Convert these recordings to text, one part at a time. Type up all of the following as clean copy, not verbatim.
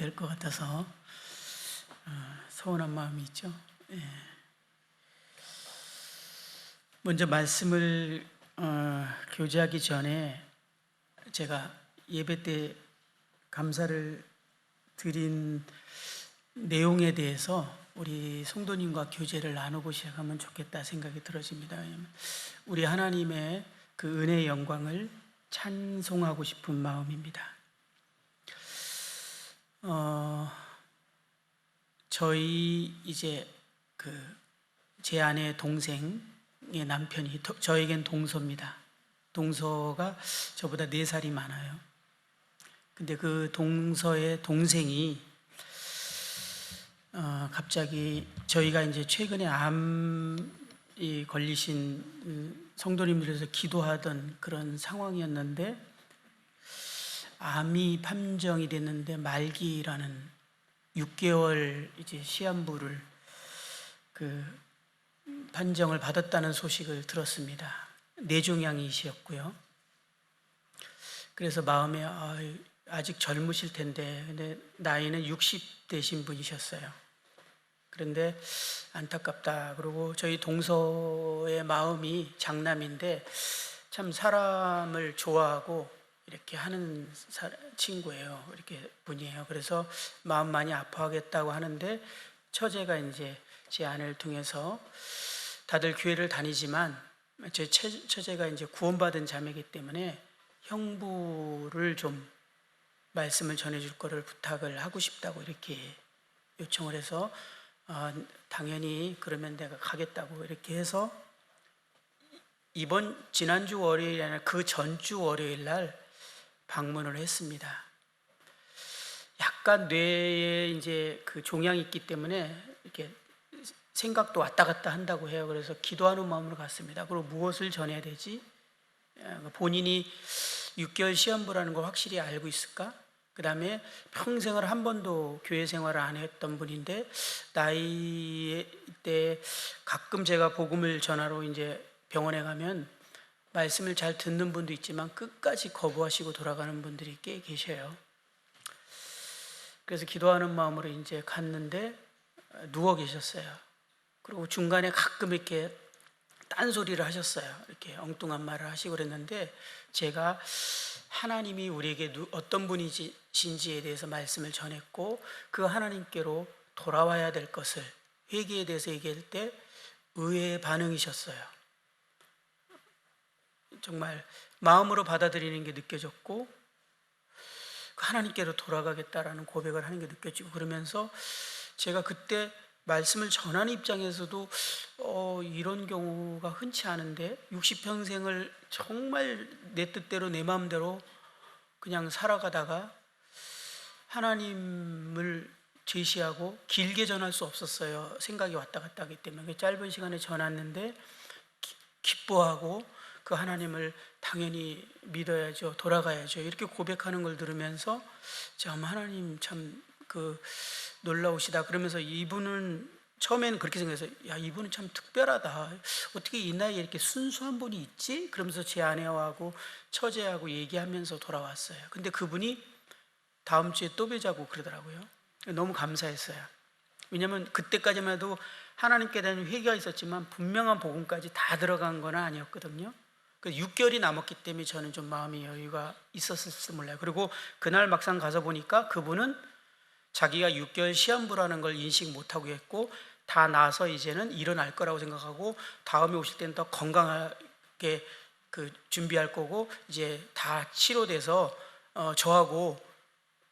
될 것 같아서 서운한 마음이 있죠. 예. 먼저 말씀을 교제하기 전에 제가 예배 때 감사를 드린 내용에 대해서 우리 성도님과 교제를 나누고 시작하면 좋겠다 생각이 들어집니다. 우리 하나님의 그 은혜의 영광을 찬송하고 싶은 마음입니다. 저희 이제 제 아내 동생의 남편이 저에겐 동서입니다. 동서가 저보다 4살이 많아요. 근데 그 동서의 동생이 갑자기 저희가 이제 최근에 암이 걸리신 성도님들에서 기도하던 그런 상황이었는데 암이 판정이 됐는데 말기라는 6개월 이제 시한부를 판정을 받았다는 소식을 들었습니다. 뇌종양이셨고요. 그래서 마음에 아직 젊으실 텐데, 근데 나이는 60대신 분이셨어요. 그런데 안타깝다. 그리고 저희 동서의 마음이 장남인데 참 사람을 좋아하고 이렇게 하는 친구예요. 이렇게 분이에요. 그래서 마음 많이 아파하겠다고 하는데 처제가 이제 제 아내를 통해서 다들 교회를 다니지만 제 처제가 이제 구원받은 자매이기 때문에 형부를 좀 말씀을 전해줄 거를 부탁을 하고 싶다고 이렇게 요청을 해서 당연히 그러면 내가 가겠다고 이렇게 해서 지난주 월요일이 아니라 그 전주 월요일 날 방문을 했습니다. 약간 뇌에 이제 그 종양이 있기 때문에 이렇게 생각도 왔다 갔다 한다고 해요. 그래서 기도하는 마음으로 갔습니다. 그리고 무엇을 전해야 되지? 본인이 6개월 시험부라는 걸 확실히 알고 있을까? 그 다음에 평생을 한 번도 교회 생활을 안 했던 분인데 나이 때 가끔 제가 복음을 전하러 이제 병원에 가면 말씀을 잘 듣는 분도 있지만 끝까지 거부하시고 돌아가는 분들이 꽤 계셔요. 그래서 기도하는 마음으로 이제 갔는데 누워 계셨어요. 그리고 중간에 가끔 이렇게 딴소리를 하셨어요. 이렇게 엉뚱한 말을 하시고 그랬는데 제가 하나님이 우리에게 어떤 분이신지에 대해서 말씀을 전했고 그 하나님께로 돌아와야 될 것을 회개에 대해서 얘기할 때 의외의 반응이셨어요. 정말 마음으로 받아들이는 게 느껴졌고 하나님께로 돌아가겠다라는 고백을 하는 게 느껴지고 그러면서 제가 그때 말씀을 전하는 입장에서도 이런 경우가 흔치 않은데 60평생을 정말 내 뜻대로 내 마음대로 그냥 살아가다가 하나님을 제시하고 길게 전할 수 없었어요. 생각이 왔다 갔다 하기 때문에 짧은 시간에 전했는데 기뻐하고 그 하나님을 당연히 믿어야죠. 돌아가야죠. 이렇게 고백하는 걸 들으면서 참 하나님 참 놀라우시다. 그러면서 이분은 처음에는 그렇게 생각해서 야 이분은 참 특별하다. 어떻게 이 나이에 이렇게 순수한 분이 있지? 그러면서 제 아내하고 처제하고 얘기하면서 돌아왔어요. 근데 그분이 다음 주에 또 뵈자고 그러더라고요. 너무 감사했어요. 왜냐하면 그때까지만 해도 하나님께 대한 회개가 있었지만 분명한 복음까지 다 들어간 건 아니었거든요. 6개월이 남았기 때문에 저는 좀 마음의 여유가 있었을지 몰라요. 그리고 그날 막상 가서 보니까 그분은 자기가 6개월 시한부라는 걸 인식 못하고 했고 다 나서 이제는 일어날 거라고 생각하고 다음에 오실 때는 더 건강하게 준비할 거고 이제 다 치료돼서 저하고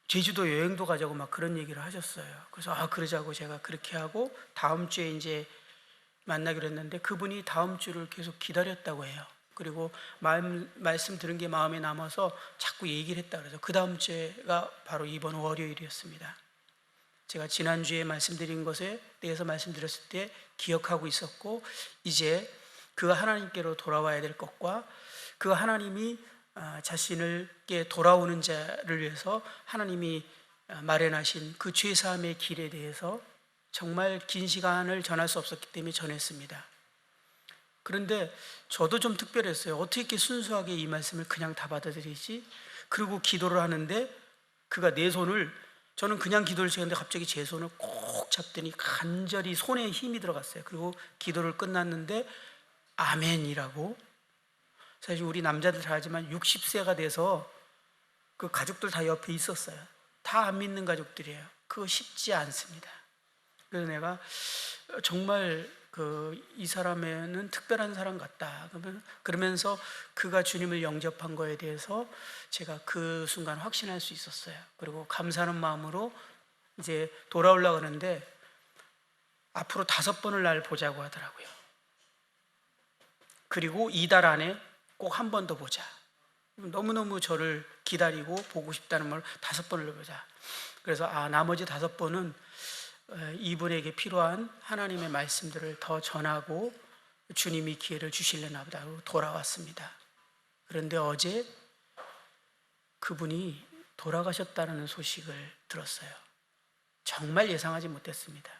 제주도 여행도 가자고 막 그런 얘기를 하셨어요. 그래서 그러자고 제가 그렇게 하고 다음 주에 이제 만나기로 했는데 그분이 다음 주를 계속 기다렸다고 해요. 그리고 말씀 들은 게 마음에 남아서 자꾸 얘기를 했다 그래서 그 다음 주가 바로 이번 월요일이었습니다. 제가 지난주에 말씀드린 것에 대해서 말씀드렸을 때 기억하고 있었고 이제 그 하나님께로 돌아와야 될 것과 그 하나님이 자신을께 돌아오는 자를 위해서 하나님이 마련하신 그 죄사함의 길에 대해서 정말 긴 시간을 전할 수 없었기 때문에 전했습니다. 그런데 저도 좀 특별했어요. 어떻게 이렇게 순수하게 이 말씀을 그냥 다 받아들이지? 그리고 기도를 하는데 그가 내 손을 저는 그냥 기도를 시켰는데 갑자기 제 손을 꼭 잡더니 간절히 손에 힘이 들어갔어요. 그리고 기도를 끝났는데 아멘이라고. 사실 우리 남자들 잘 알지만 60세가 돼서 그 가족들 다 옆에 있었어요. 다 안 믿는 가족들이에요. 그거 쉽지 않습니다. 그래서 내가 정말 이 사람에는 특별한 사람 같다 그러면서 그가 주님을 영접한 거에 대해서 제가 그 순간 확신할 수 있었어요. 그리고 감사하는 마음으로 이제 돌아오려고 하는데 앞으로 5번을 날 보자고 하더라고요. 그리고 이달 안에 꼭 한 번 더 보자. 너무너무 저를 기다리고 보고 싶다는 말로 5번을 보자. 그래서 나머지 5번은 이분에게 필요한 하나님의 말씀들을 더 전하고 주님이 기회를 주실려나 보다 하고 돌아왔습니다. 그런데 어제 그분이 돌아가셨다는 소식을 들었어요. 정말 예상하지 못했습니다.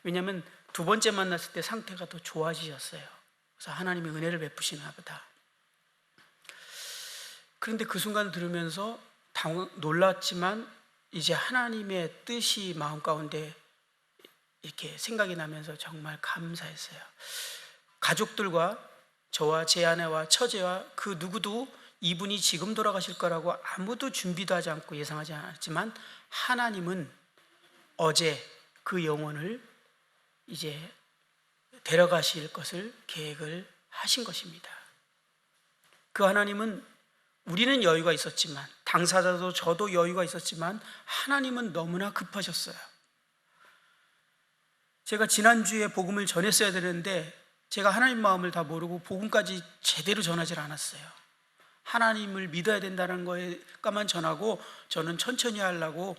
왜냐하면 2번째 만났을 때 상태가 더 좋아지셨어요. 그래서 하나님이 은혜를 베푸시나 보다. 그런데 그 순간 들으면서 놀랐지만 이제 하나님의 뜻이 마음 가운데 이렇게 생각이 나면서 정말 감사했어요. 가족들과 저와 제 아내와 처제와 그 누구도 이분이 지금 돌아가실 거라고 아무도 준비도 하지 않고 예상하지 않았지만 하나님은 어제 그 영혼을 이제 데려가실 것을 계획을 하신 것입니다. 그 하나님은 우리는 여유가 있었지만 당사자도 저도 여유가 있었지만 하나님은 너무나 급하셨어요. 제가 지난주에 복음을 전했어야 되는데 제가 하나님 마음을 다 모르고 복음까지 제대로 전하지 않았어요. 하나님을 믿어야 된다는 거에만 전하고 저는 천천히 하려고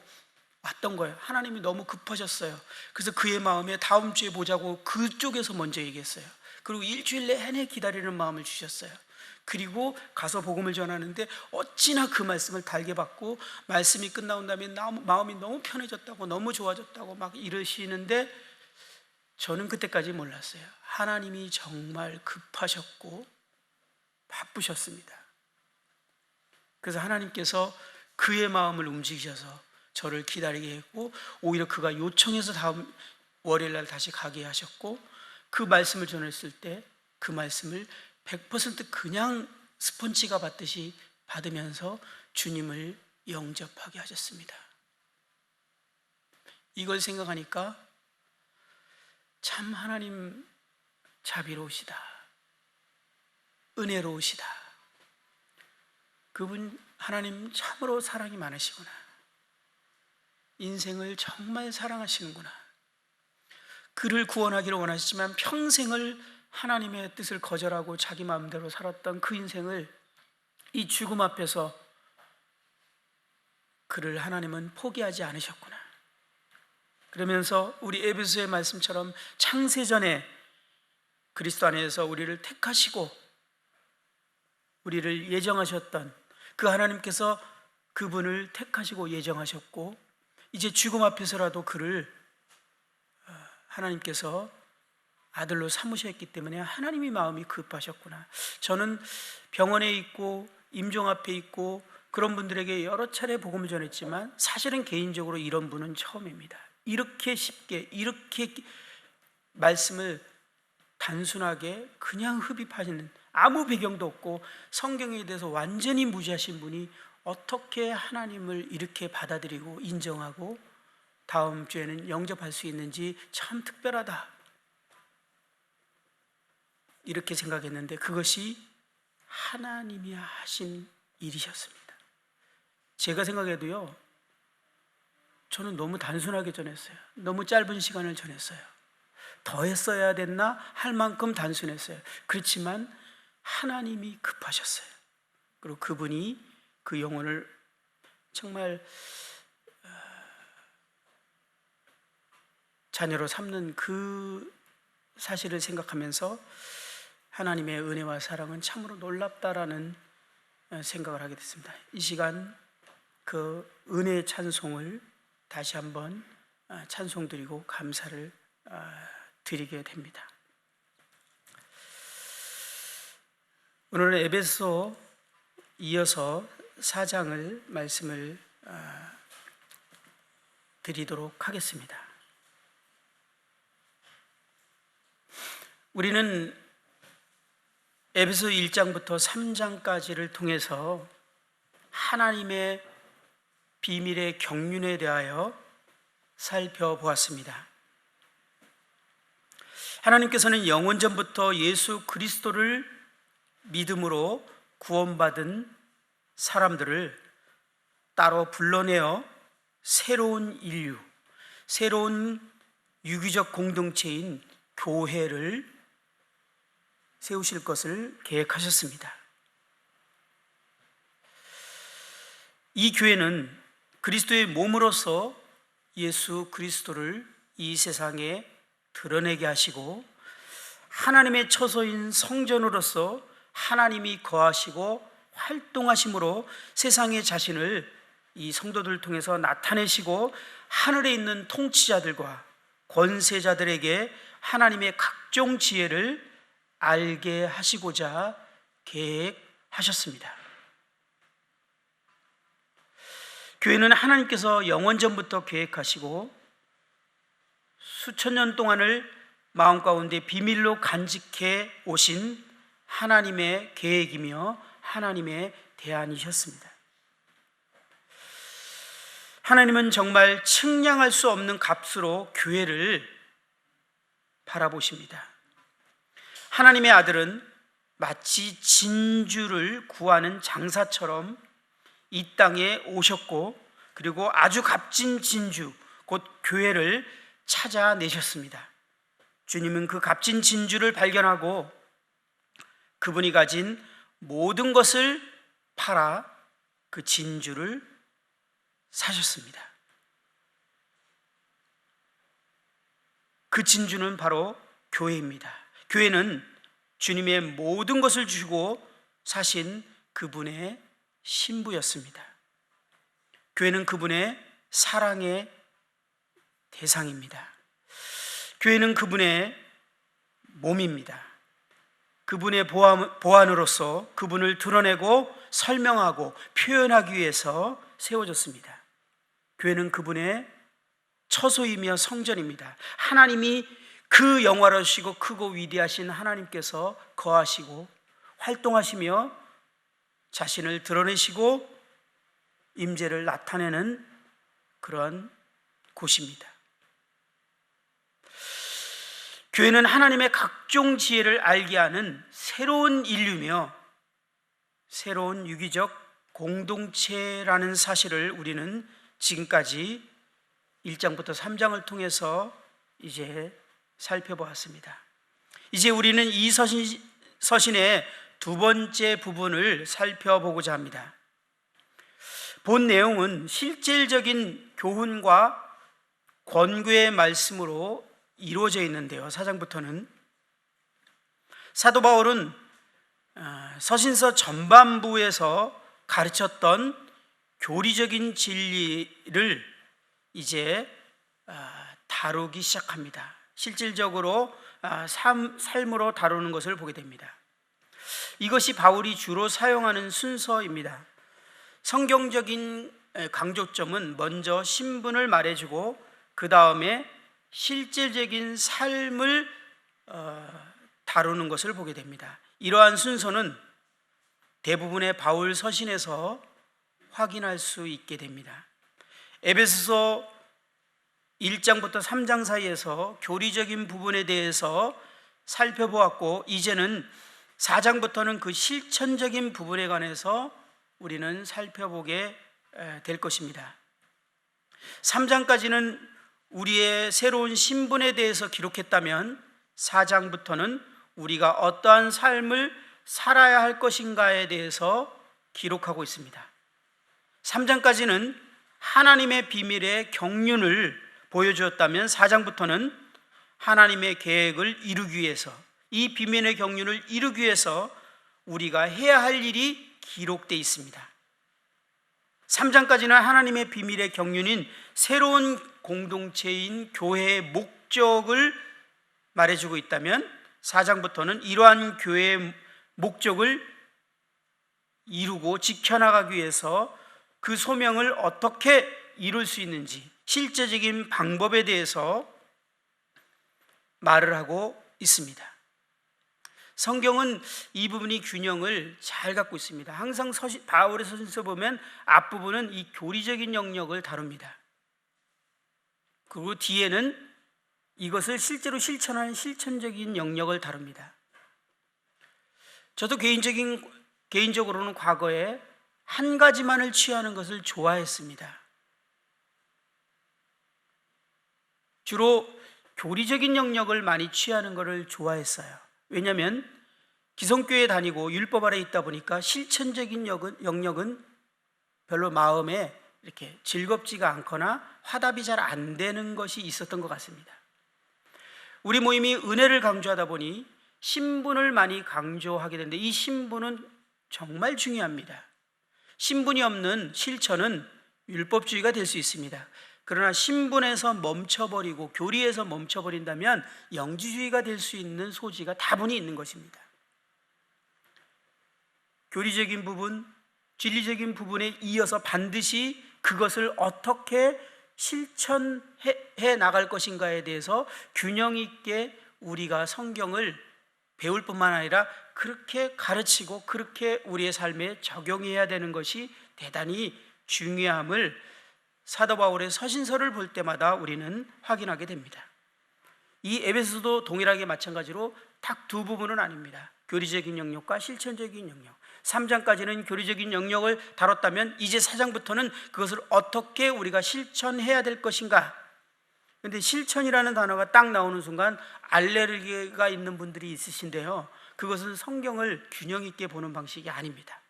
왔던 거예요. 하나님이 너무 급하셨어요. 그래서 그의 마음에 다음 주에 보자고 그쪽에서 먼저 얘기했어요. 그리고 일주일 내내 기다리는 마음을 주셨어요. 그리고 가서 복음을 전하는데 어찌나 그 말씀을 달게 받고 말씀이 끝나온 다음에 마음이 너무 편해졌다고 너무 좋아졌다고 막 이러시는데 저는 그때까지 몰랐어요. 하나님이 정말 급하셨고 바쁘셨습니다. 그래서 하나님께서 그의 마음을 움직이셔서 저를 기다리게 했고 오히려 그가 요청해서 다음 월요일날 다시 가게 하셨고 그 말씀을 전했을 때 그 말씀을 100% 그냥 스펀지가 받듯이 받으면서 주님을 영접하게 하셨습니다. 이걸 생각하니까 참 하나님 자비로우시다, 은혜로우시다. 그분 하나님 참으로 사랑이 많으시구나. 인생을 정말 사랑하시는구나. 그를 구원하기를 원하시지만 평생을 하나님의 뜻을 거절하고 자기 마음대로 살았던 그 인생을 이 죽음 앞에서 그를 하나님은 포기하지 않으셨구나. 그러면서 우리 에베소의 말씀처럼 창세전에 그리스도 안에서 우리를 택하시고 우리를 예정하셨던 그 하나님께서 그분을 택하시고 예정하셨고 이제 죽음 앞에서라도 그를 하나님께서 아들로 삼으셨기 때문에 하나님이 마음이 급하셨구나. 저는 병원에 있고 임종 앞에 있고 그런 분들에게 여러 차례 복음을 전했지만 사실은 개인적으로 이런 분은 처음입니다. 이렇게 쉽게 이렇게 말씀을 단순하게 그냥 흡입하시는 아무 배경도 없고 성경에 대해서 완전히 무지하신 분이 어떻게 하나님을 이렇게 받아들이고 인정하고 다음 주에는 영접할 수 있는지 참 특별하다 이렇게 생각했는데 그것이 하나님이 하신 일이셨습니다. 제가 생각해도요 저는 너무 단순하게 전했어요. 너무 짧은 시간을 전했어요. 더 했어야 됐나 할 만큼 단순했어요. 그렇지만 하나님이 급하셨어요. 그리고 그분이 그 영혼을 정말 자녀로 삼는 그 사실을 생각하면서 하나님의 은혜와 사랑은 참으로 놀랍다라는 생각을 하게 됐습니다. 이 시간 그 은혜의 찬송을 다시 한번 찬송드리고 감사를 드리게 됩니다. 오늘은 에베소 이어서 4장을 말씀을 드리도록 하겠습니다. 우리는 에베소 1장부터 3장까지를 통해서 하나님의 비밀의 경륜에 대하여 살펴보았습니다. 하나님께서는 영원전부터 예수 그리스도를 믿음으로 구원받은 사람들을 따로 불러내어 새로운 인류, 새로운 유기적 공동체인 교회를 세우실 것을 계획하셨습니다. 이 교회는 그리스도의 몸으로서 예수 그리스도를 이 세상에 드러내게 하시고, 하나님의 처소인 성전으로서 하나님이 거하시고 활동하심으로 세상의 자신을 이 성도들을 통해서 나타내시고, 하늘에 있는 통치자들과 권세자들에게 하나님의 각종 지혜를 알게 하시고자 계획하셨습니다. 교회는 하나님께서 영원전부터 계획하시고 수천 년 동안을 마음 가운데 비밀로 간직해 오신 하나님의 계획이며 하나님의 대안이셨습니다. 하나님은 정말 측량할 수 없는 값으로 교회를 바라보십니다. 하나님의 아들은 마치 진주를 구하는 장사처럼 이 땅에 오셨고, 그리고 아주 값진 진주, 곧 교회를 찾아내셨습니다. 주님은 그 값진 진주를 발견하고 그분이 가진 모든 것을 팔아 그 진주를 사셨습니다. 그 진주는 바로 교회입니다. 교회는 주님의 모든 것을 주시고 사신 그분의 신부였습니다. 교회는 그분의 사랑의 대상입니다. 교회는 그분의 몸입니다. 그분의 보안으로서 그분을 드러내고 설명하고 표현하기 위해서 세워졌습니다. 교회는 그분의 처소이며 성전입니다. 하나님이 그 영화로우시고 크고 위대하신 하나님께서 거하시고 활동하시며 자신을 드러내시고 임재를 나타내는 그런 곳입니다. 교회는 하나님의 각종 지혜를 알게 하는 새로운 인류며 새로운 유기적 공동체라는 사실을 우리는 지금까지 1장부터 3장을 통해서 이제 살펴보았습니다. 이제 우리는 이 서신의 두 번째 부분을 살펴보고자 합니다. 본 내용은 실질적인 교훈과 권고의 말씀으로 이루어져 있는데요. 4장부터는 사도 바울은 서신서 전반부에서 가르쳤던 교리적인 진리를 이제 다루기 시작합니다. 실질적으로 삶으로 다루는 것을 보게 됩니다. 이것이 바울이 주로 사용하는 순서입니다. 성경적인 강조점은 먼저 신분을 말해주고 그 다음에 실질적인 삶을 다루는 것을 보게 됩니다. 이러한 순서는 대부분의 바울 서신에서 확인할 수 있게 됩니다. 에베소서 1장부터 3장 사이에서 교리적인 부분에 대해서 살펴보았고, 이제는 4장부터는 그 실천적인 부분에 관해서 우리는 살펴보게 될 것입니다. 3장까지는 우리의 새로운 신분에 대해서 기록했다면 4장부터는 우리가 어떠한 삶을 살아야 할 것인가에 대해서 기록하고 있습니다. 3장까지는 하나님의 비밀의 경륜을 보여주었다면 4장부터는 하나님의 계획을 이루기 위해서, 이 비밀의 경륜을 이루기 위해서 우리가 해야 할 일이 기록되어 있습니다. 3장까지는 하나님의 비밀의 경륜인 새로운 공동체인 교회의 목적을 말해주고 있다면 4장부터는 이러한 교회의 목적을 이루고 지켜나가기 위해서 그 소명을 어떻게 이룰 수 있는지, 실제적인 방법에 대해서 말을 하고 있습니다. 성경은 이 부분이 균형을 잘 갖고 있습니다. 항상 바울의 서신서 보면 앞부분은 이 교리적인 영역을 다룹니다. 그리고 뒤에는 이것을 실제로 실천하는 실천적인 영역을 다룹니다. 저도 개인적으로는 과거에 한 가지만을 취하는 것을 좋아했습니다. 주로 교리적인 영역을 많이 취하는 것을 좋아했어요. 왜냐하면 기성교회 다니고 율법 아래 있다 보니까 실천적인 영역은 별로 마음에 이렇게 즐겁지가 않거나 화답이 잘 안 되는 것이 있었던 것 같습니다. 우리 모임이 은혜를 강조하다 보니 신분을 많이 강조하게 되는데 이 신분은 정말 중요합니다. 신분이 없는 실천은 율법주의가 될 수 있습니다. 그러나 신분에서 멈춰버리고 교리에서 멈춰버린다면 영지주의가 될 수 있는 소지가 다분히 있는 것입니다. 교리적인 부분, 진리적인 부분에 이어서 반드시 그것을 어떻게 실천해 나갈 것인가에 대해서 균형 있게 우리가 성경을 배울 뿐만 아니라 그렇게 가르치고 그렇게 우리의 삶에 적용해야 되는 것이 대단히 중요함을 사도 바울의 서신서를 볼 때마다 우리는 확인하게 됩니다. 이 에베소도 동일하게 마찬가지로 딱 두 부분은 아닙니다. 교리적인 영역과 실천적인 영역. 3장까지는 교리적인 영역을 다뤘다면 이제 4장부터는 그것을 어떻게 우리가 실천해야 될 것인가. 그런데 실천이라는 단어가 딱 나오는 순간 알레르기가 있는 분들이 있으신데요, 그것은 성경을 균형 있게 보는 방식이 아닙니다.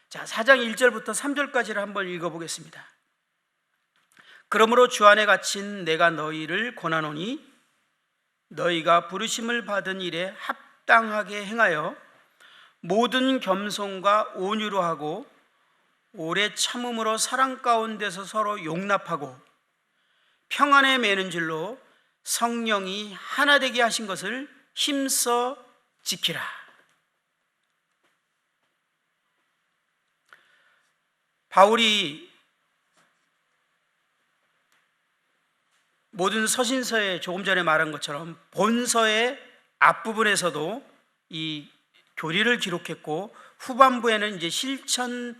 자, 4장 1절부터 3절까지를 한번 읽어보겠습니다. 그러므로 주 안에 갇힌 내가 너희를 권하노니 너희가 부르심을 받은 일에 합당하게 행하여 모든 겸손과 온유로 하고 오래 참음으로 사랑 가운데서 서로 용납하고 평안에 매는 줄로 성령이 하나 되게 하신 것을 힘써 지키라. 바울이 모든 서신서에 조금 전에 말한 것처럼 본서의 앞부분에서도 이 교리를 기록했고 후반부에는 이제 실천의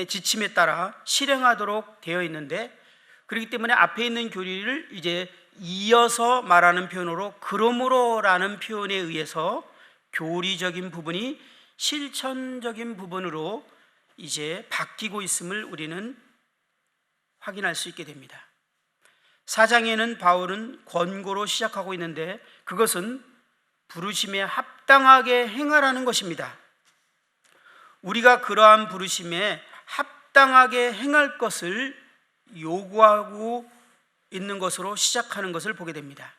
지침에 따라 실행하도록 되어 있는데, 그렇기 때문에 앞에 있는 교리를 이제 이어서 말하는 표현으로 그러므로라는 표현에 의해서 교리적인 부분이 실천적인 부분으로 이제 바뀌고 있음을 우리는 확인할 수 있게 됩니다. 4장에는 바울은 권고로 시작하고 있는데 그것은 부르심에 합당하게 행하라는 것입니다. 우리가 그러한 부르심에 합당하게 행할 것을 요구하고 있는 것으로 시작하는 것을 보게 됩니다.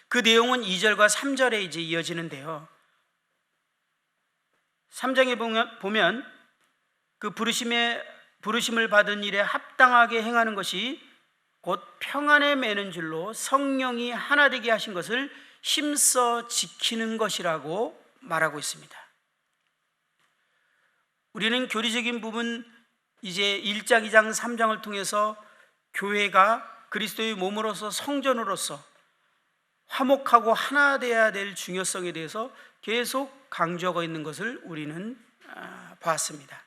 그 내용은 2절과 3절에 이제 이어지는데요, 3장에 보면 그 부르심을 받은 일에 합당하게 행하는 것이 곧 평안에 매는 줄로 성령이 하나 되게 하신 것을 힘써 지키는 것이라고 말하고 있습니다. 우리는 교리적인 부분 이제 1장, 2장, 3장을 통해서 교회가 그리스도의 몸으로서 성전으로서 화목하고 하나 되어야 될 중요성에 대해서 계속 강조하고 있는 것을 우리는 봤습니다.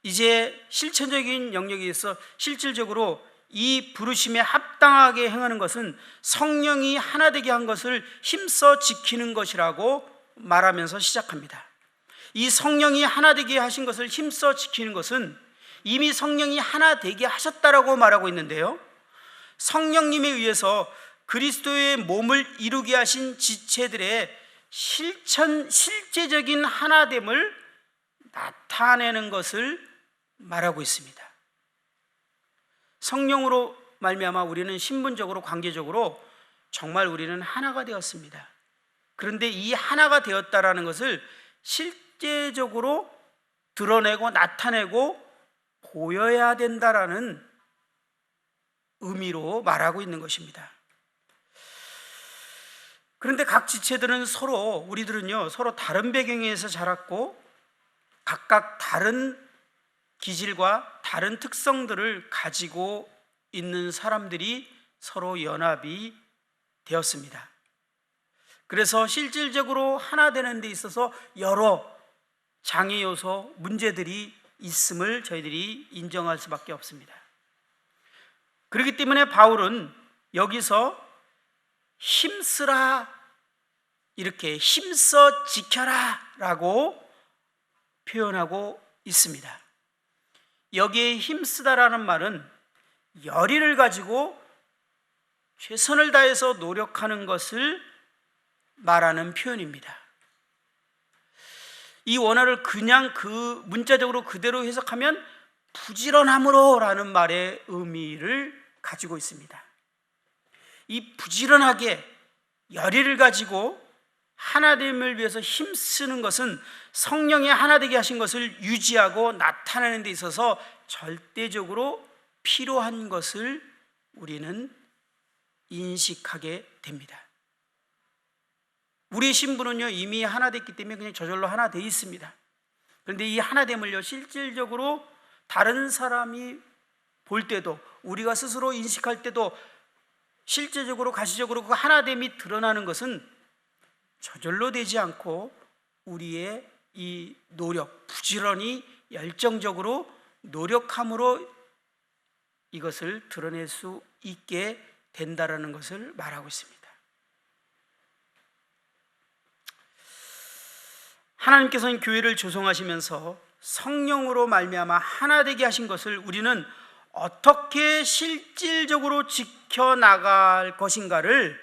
이제 실천적인 영역에서 실질적으로 이 부르심에 합당하게 행하는 것은 성령이 하나 되게 한 것을 힘써 지키는 것이라고 말하면서 시작합니다. 이 성령이 하나 되게 하신 것을 힘써 지키는 것은 이미 성령이 하나 되게 하셨다라고 말하고 있는데요, 성령님에 의해서 그리스도의 몸을 이루게 하신 지체들의 실제적인 하나됨을 나타내는 것을 말하고 있습니다. 성령으로 말미암아 우리는 신분적으로 관계적으로 정말 우리는 하나가 되었습니다. 그런데 이 하나가 되었다라는 것을 실제적으로 드러내고 나타내고 보여야 된다라는 의미로 말하고 있는 것입니다. 그런데 각 지체들은 우리들은요 서로 다른 배경에서 자랐고 각각 다른 기질과 다른 특성들을 가지고 있는 사람들이 서로 연합이 되었습니다. 그래서 실질적으로 하나 되는 데 있어서 여러 장애 요소, 문제들이 있음을 저희들이 인정할 수밖에 없습니다. 그렇기 때문에 바울은 여기서 힘쓰라, 이렇게 힘써 지켜라 라고 표현하고 있습니다. 여기에 힘쓰다라는 말은 열의를 가지고 최선을 다해서 노력하는 것을 말하는 표현입니다. 이 원어를 그냥 그 문자적으로 그대로 해석하면 부지런함으로 라는 말의 의미를 가지고 있습니다. 이 부지런하게 열의를 가지고 하나됨을 위해서 힘쓰는 것은 성령의 하나되게 하신 것을 유지하고 나타내는 데 있어서 절대적으로 필요한 것을 우리는 인식하게 됩니다. 우리의 신분은요 이미 하나 됐기 때문에 그냥 저절로 하나 돼 있습니다. 그런데 이 하나됨을요 실질적으로 다른 사람이 볼 때도, 우리가 스스로 인식할 때도 실제적으로 가시적으로 그 하나됨이 드러나는 것은 저절로 되지 않고 우리의 이 노력, 부지런히 열정적으로 노력함으로 이것을 드러낼 수 있게 된다라는 것을 말하고 있습니다. 하나님께서는 교회를 조성하시면서 성령으로 말미암아 하나 되게 하신 것을 우리는 어떻게 실질적으로 지켜나갈 것인가를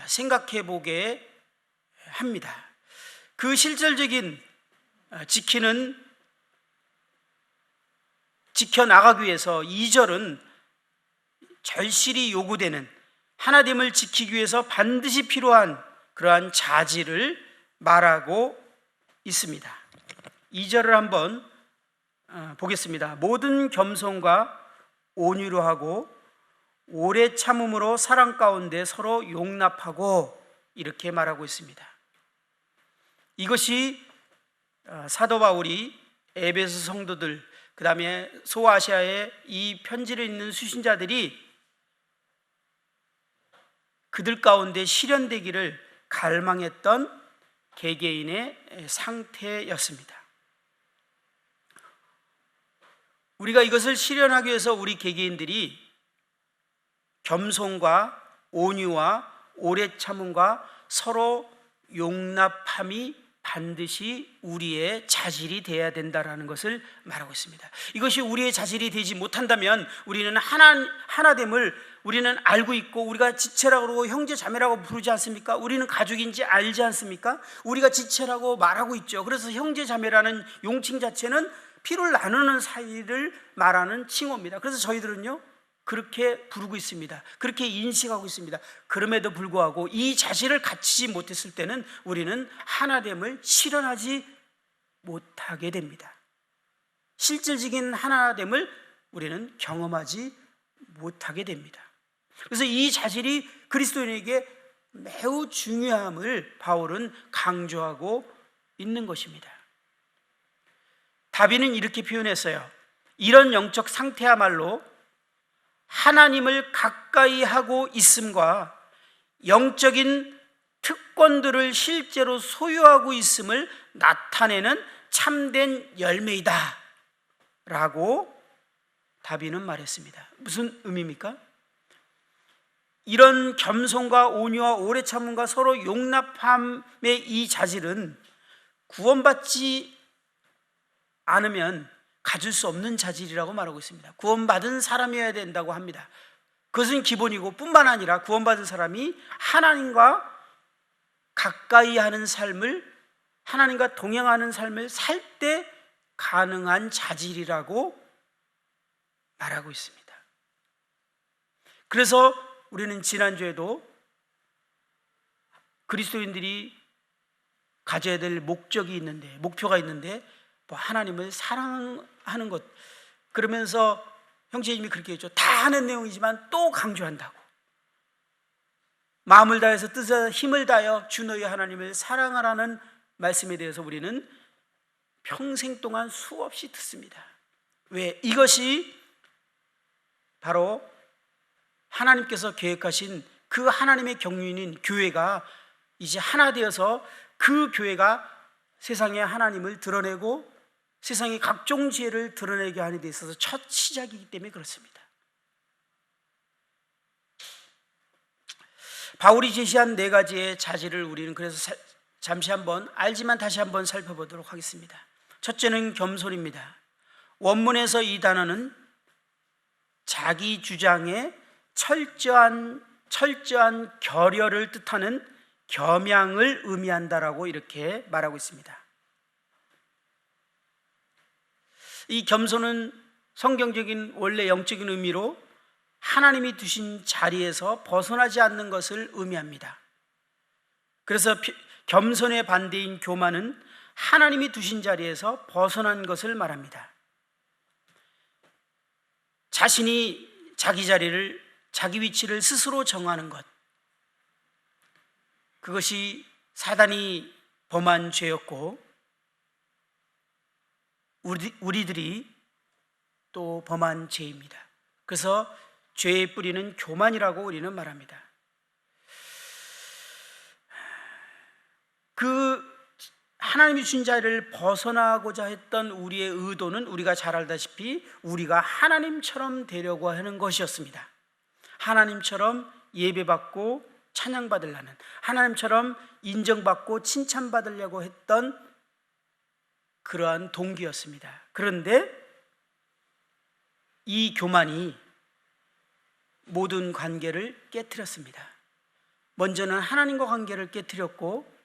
생각해 보게 합니다. 그 실질적인 지켜나가기 위해서 2절은 절실히 요구되는 하나됨을 지키기 위해서 반드시 필요한 그러한 자질을 말하고 있습니다. 2절을 한번 보겠습니다. 모든 겸손과 온유로 하고 오래 참음으로 사랑 가운데 서로 용납하고 이렇게 말하고 있습니다. 이것이 사도 바울이 에베소 성도들, 그 다음에 소아시아에 이 편지를 읽는 수신자들이 그들 가운데 실현되기를 갈망했던 개개인의 상태였습니다. 우리가 이것을 실현하기 위해서 우리 개개인들이 겸손과 온유와 오래 참음과 서로 용납함이 반드시 우리의 자질이 되어야 된다는 것을 말하고 있습니다. 이것이 우리의 자질이 되지 못한다면 우리는 하나됨을 우리는 알고 있고, 우리가 지체라고 그러고 형제 자매라고 부르지 않습니까? 우리는 가족인지 알지 않습니까? 우리가 지체라고 말하고 있죠. 그래서 형제 자매라는 용칭 자체는 피를 나누는 사이를 말하는 칭호입니다. 그래서 저희들은요 그렇게 부르고 있습니다. 그렇게 인식하고 있습니다. 그럼에도 불구하고 이 자질을 갖추지 못했을 때는 우리는 하나됨을 실현하지 못하게 됩니다. 실질적인 하나됨을 우리는 경험하지 못하게 됩니다. 그래서 이 자질이 그리스도인에게 매우 중요함을 바울은 강조하고 있는 것입니다. 다비는 이렇게 표현했어요. 이런 영적 상태야말로 하나님을 가까이 하고 있음과 영적인 특권들을 실제로 소유하고 있음을 나타내는 참된 열매이다 라고 다비는 말했습니다. 무슨 의미입니까? 이런 겸손과 온유와 오래 참음과 서로 용납함의 이 자질은 구원받지 않으면 가질 수 없는 자질이라고 말하고 있습니다. 구원받은 사람이어야 된다고 합니다. 그것은 기본이고, 뿐만 아니라 구원받은 사람이 하나님과 가까이 하는 삶을, 하나님과 동행하는 삶을 살 때 가능한 자질이라고 말하고 있습니다. 그래서 우리는 지난주에도 그리스도인들이 가져야 될 목적이 있는데, 목표가 있는데, 하나님을 사랑하는 것, 그러면서 형제님이 그렇게 했죠. 다 하는 내용이지만 또 강조한다고. 마음을 다해서 뜻을 힘을 다하여 주 너희 하나님을 사랑하라는 말씀에 대해서 우리는 평생 동안 수없이 듣습니다. 왜? 이것이 바로 하나님께서 계획하신 그 하나님의 경륜인 교회가 이제 하나 되어서 그 교회가 세상에 하나님을 드러내고 세상의 각종 지혜를 드러내게 하는 데 있어서 첫 시작이기 때문에 그렇습니다. 바울이 제시한 4가지의 자질을 우리는 그래서 잠시 한번 알지만 다시 한번 살펴보도록 하겠습니다. 첫째는 겸손입니다. 원문에서 이 단어는 자기 주장에 철저한 결여를 뜻하는 겸양을 의미한다라고 이렇게 말하고 있습니다. 이 겸손은 성경적인 원래 영적인 의미로 하나님이 두신 자리에서 벗어나지 않는 것을 의미합니다. 그래서 겸손의 반대인 교만은 하나님이 두신 자리에서 벗어난 것을 말합니다. 자신이 자기 자리를, 자기 위치를 스스로 정하는 것, 그것이 사단이 범한 죄였고 우리들이 또 범한 죄입니다. 그래서 죄의 뿌리는 교만이라고 우리는 말합니다. 그 하나님이 주신 자리를 벗어나고자 했던 우리의 의도는 우리가 잘 알다시피 우리가 하나님처럼 되려고 하는 것이었습니다. 하나님처럼 예배받고 찬양받으려는, 하나님처럼 인정받고 칭찬받으려고 했던 그러한 동기였습니다. 그런데 이 교만이 모든 관계를 깨트렸습니다. 먼저는 하나님과 관계를 깨트렸고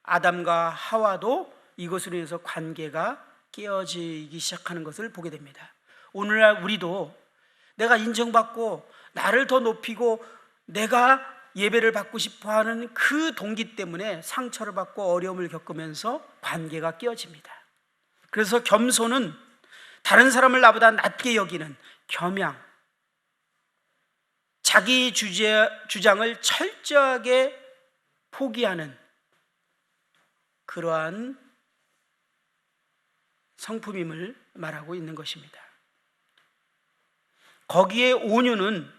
아담과 하와도 이것으로 인해서 관계가 깨어지기 시작하는 것을 보게 됩니다. 오늘날 우리도 내가 인정받고 나를 더 높이고 내가 예배를 받고 싶어하는 그 동기 때문에 상처를 받고 어려움을 겪으면서 관계가 깨어집니다. 그래서 겸손은 다른 사람을 나보다 낮게 여기는 겸양, 자기 주장을 철저하게 포기하는 그러한 성품임을 말하고 있는 것입니다. 거기에 온유는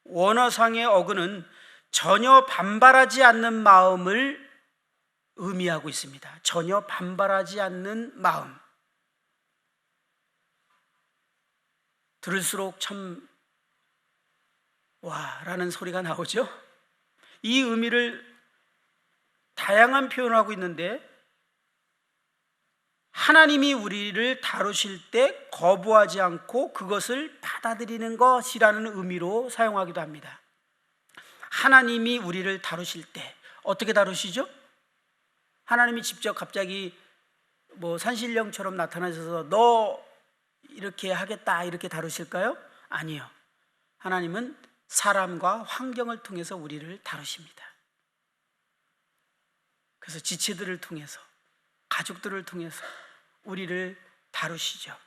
원어상의 어근은 전혀 반발하지 않는 마음을 의미하고 있습니다. 전혀 반발하지 않는 마음. 들을수록 참 와라는 소리가 나오죠. 이 의미를 다양한 표현을 하고 있는데 하나님이 우리를 다루실 때 거부하지 않고 그것을 받아들이는 것이라는 의미로 사용하기도 합니다. 하나님이 우리를 다루실 때 어떻게 다루시죠? 하나님이 직접 갑자기 산신령처럼 나타나셔서 너 이렇게 하겠다 이렇게 다루실까요? 아니요. 하나님은 사람과 환경을 통해서 우리를 다루십니다. 그래서 지체들을 통해서, 가족들을 통해서 우리를 다루시죠.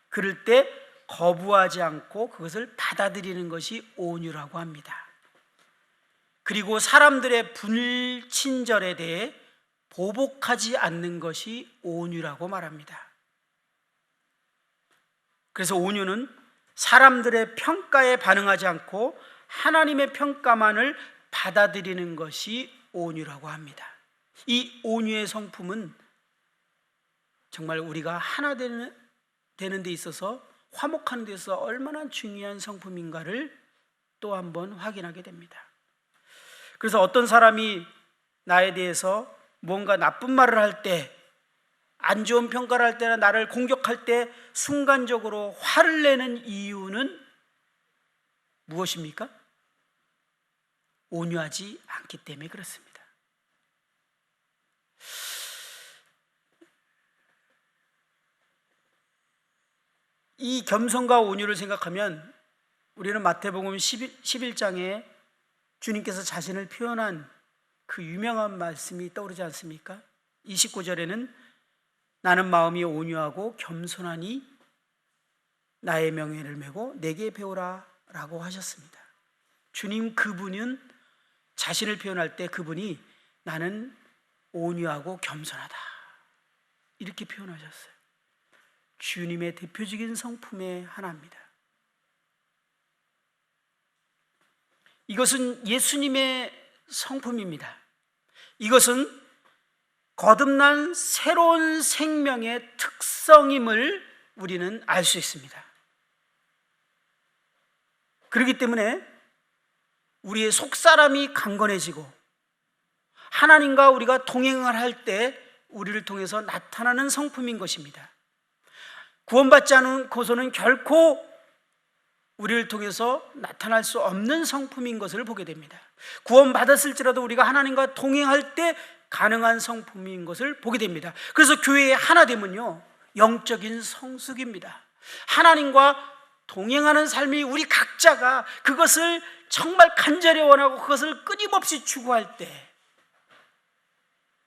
그럴 때 거부하지 않고 그것을 받아들이는 것이 온유라고 합니다. 그리고 사람들의 불친절에 대해 보복하지 않는 것이 온유라고 말합니다. 그래서 온유는 사람들의 평가에 반응하지 않고 하나님의 평가만을 받아들이는 것이 온유라고 합니다. 이 온유의 성품은 정말 우리가 하나 되는 데 있어서 화목하는 데 있어서 얼마나 중요한 성품인가를 또 한번 확인하게 됩니다. 그래서 어떤 사람이 나에 대해서 뭔가 나쁜 말을 할 때, 안 좋은 평가를 할 때나 나를 공격할 때 순간적으로 화를 내는 이유는 무엇입니까? 온유하지 않기 때문에 그렇습니다. 이 겸손과 온유를 생각하면 우리는 마태복음 11장에 주님께서 자신을 표현한 그 유명한 말씀이 떠오르지 않습니까? 29절에는 나는 마음이 온유하고 겸손하니 나의 명예를 메고 내게 배우라 라고 하셨습니다. 주님 그분은 자신을 표현할 때 그분이 나는 온유하고 겸손하다, 이렇게 표현하셨어요. 주님의 대표적인 성품의 하나입니다. 이것은 예수님의 성품입니다. 이것은 거듭난 새로운 생명의 특성임을 우리는 알 수 있습니다. 그렇기 때문에 우리의 속사람이 강건해지고 하나님과 우리가 동행을 할 때 우리를 통해서 나타나는 성품인 것입니다. 구원받지 않은 고소는 결코 우리를 통해서 나타날 수 없는 성품인 것을 보게 됩니다. 구원받았을지라도 우리가 하나님과 동행할 때 가능한 성품인 것을 보게 됩니다. 그래서 교회의 하나됨은요, 영적인 성숙입니다. 하나님과 동행하는 삶이 우리 각자가 그것을 정말 간절히 원하고 그것을 끊임없이 추구할 때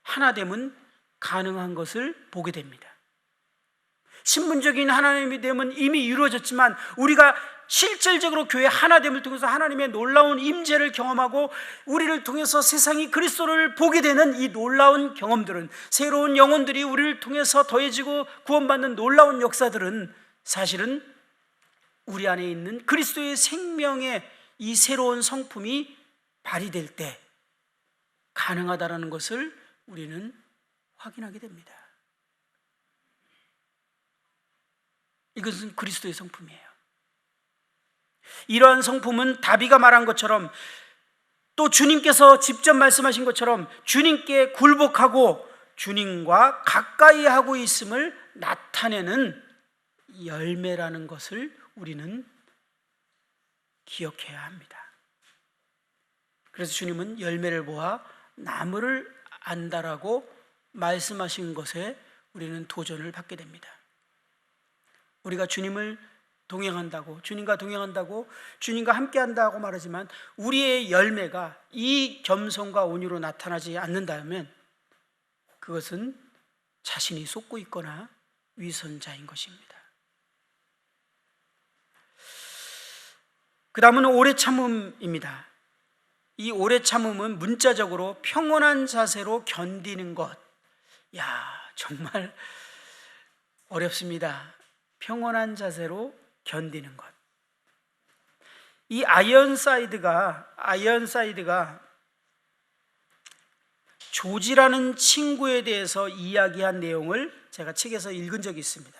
하나됨은 가능한 것을 보게 됩니다. 신분적인 하나님의 됨은 이미 이루어졌지만 우리가 실질적으로 교회 하나됨을 통해서 하나님의 놀라운 임재를 경험하고 우리를 통해서 세상이 그리스도를 보게 되는 이 놀라운 경험들은, 새로운 영혼들이 우리를 통해서 더해지고 구원받는 놀라운 역사들은 사실은 우리 안에 있는 그리스도의 생명의 이 새로운 성품이 발휘될 때 가능하다는 것을 우리는 확인하게 됩니다. 이것은 그리스도의 성품이에요. 이러한 성품은 다비가 말한 것처럼, 또 주님께서 직접 말씀하신 것처럼 주님께 굴복하고 주님과 가까이 하고 있음을 나타내는 열매라는 것을 우리는 기억해야 합니다. 그래서 주님은 열매를 보아 나무를 안다라고 말씀하신 것에 우리는 도전을 받게 됩니다. 우리가 주님과 동행한다고, 주님과 함께한다고 말하지만 우리의 열매가 이 겸손과 온유로 나타나지 않는다면 그것은 자신이 속고 있거나 위선자인 것입니다. 그 다음은 오래 참음입니다. 이 오래 참음은 문자적으로 평온한 자세로 견디는 것. 정말 어렵습니다. 평온한 자세로 견디는 것. 이 아이언사이드가 조지라는 친구에 대해서 이야기한 내용을 제가 책에서 읽은 적이 있습니다.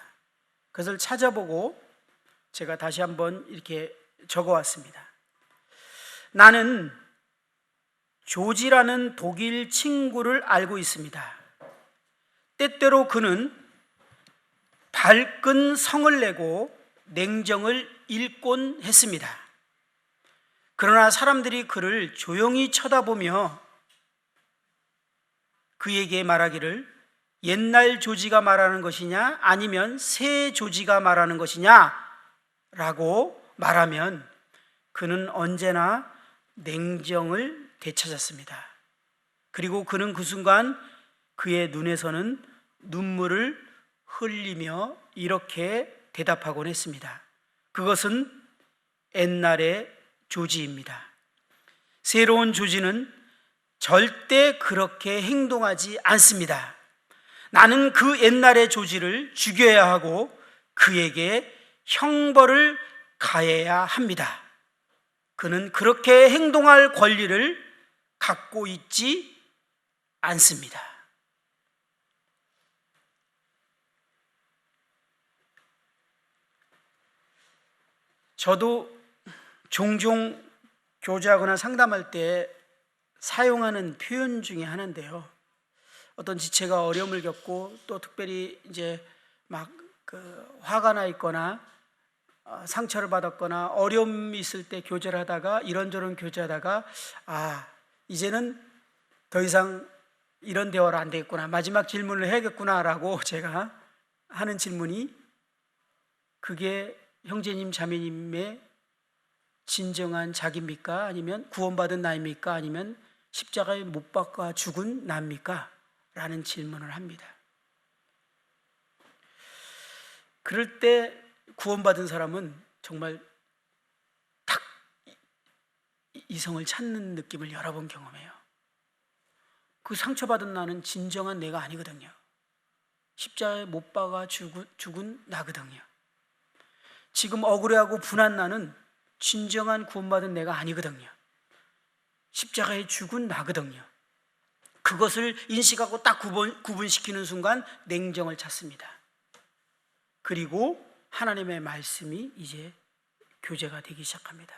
그것을 찾아보고 제가 다시 한번 이렇게 적어왔습니다. 나는 조지라는 독일 친구를 알고 있습니다. 때때로 그는 밝은 성을 내고 냉정을 잃곤 했습니다. 그러나 사람들이 그를 조용히 쳐다보며 그에게 말하기를 옛날 조지가 말하는 것이냐 아니면 새 조지가 말하는 것이냐 라고 말하면 그는 언제나 냉정을 되찾았습니다. 그리고 그는 그 순간 그의 눈에서는 눈물을 흘리며 이렇게 대답하곤 했습니다. 그것은 옛날의 조지입니다. 새로운 조지는 절대 그렇게 행동하지 않습니다. 나는 그 옛날의 조지를 죽여야 하고 그에게 형벌을 가해야 합니다. 그는 그렇게 행동할 권리를 갖고 있지 않습니다. 저도 종종 교제하거나 상담할 때 사용하는 표현 중에 하나인데요. 어떤 지체가 어려움을 겪고 또 특별히 이제 화가 나 있거나 상처를 받았거나 어려움이 있을 때 교제를 하다가 이런저런 교제하다가 이제는 더 이상 이런 대화로 안 되겠구나, 마지막 질문을 해야겠구나 라고 제가 하는 질문이, 그게 형제님 자매님의 진정한 자기입니까? 아니면 구원받은 나입니까? 아니면 십자가에 못 박아 죽은 나입니까? 라는 질문을 합니다. 그럴 때 구원받은 사람은 정말 딱 이성을 찾는 느낌을 여러 번 경험해요. 그 상처받은 나는 진정한 내가 아니거든요. 십자가에 못 박아 죽은 나거든요. 지금 억울해하고 분한 나는 진정한 구원받은 내가 아니거든요. 십자가에 죽은 나거든요. 그것을 인식하고 딱 구분시키는 순간 냉정을 찾습니다. 그리고 하나님의 말씀이 이제 교제가 되기 시작합니다.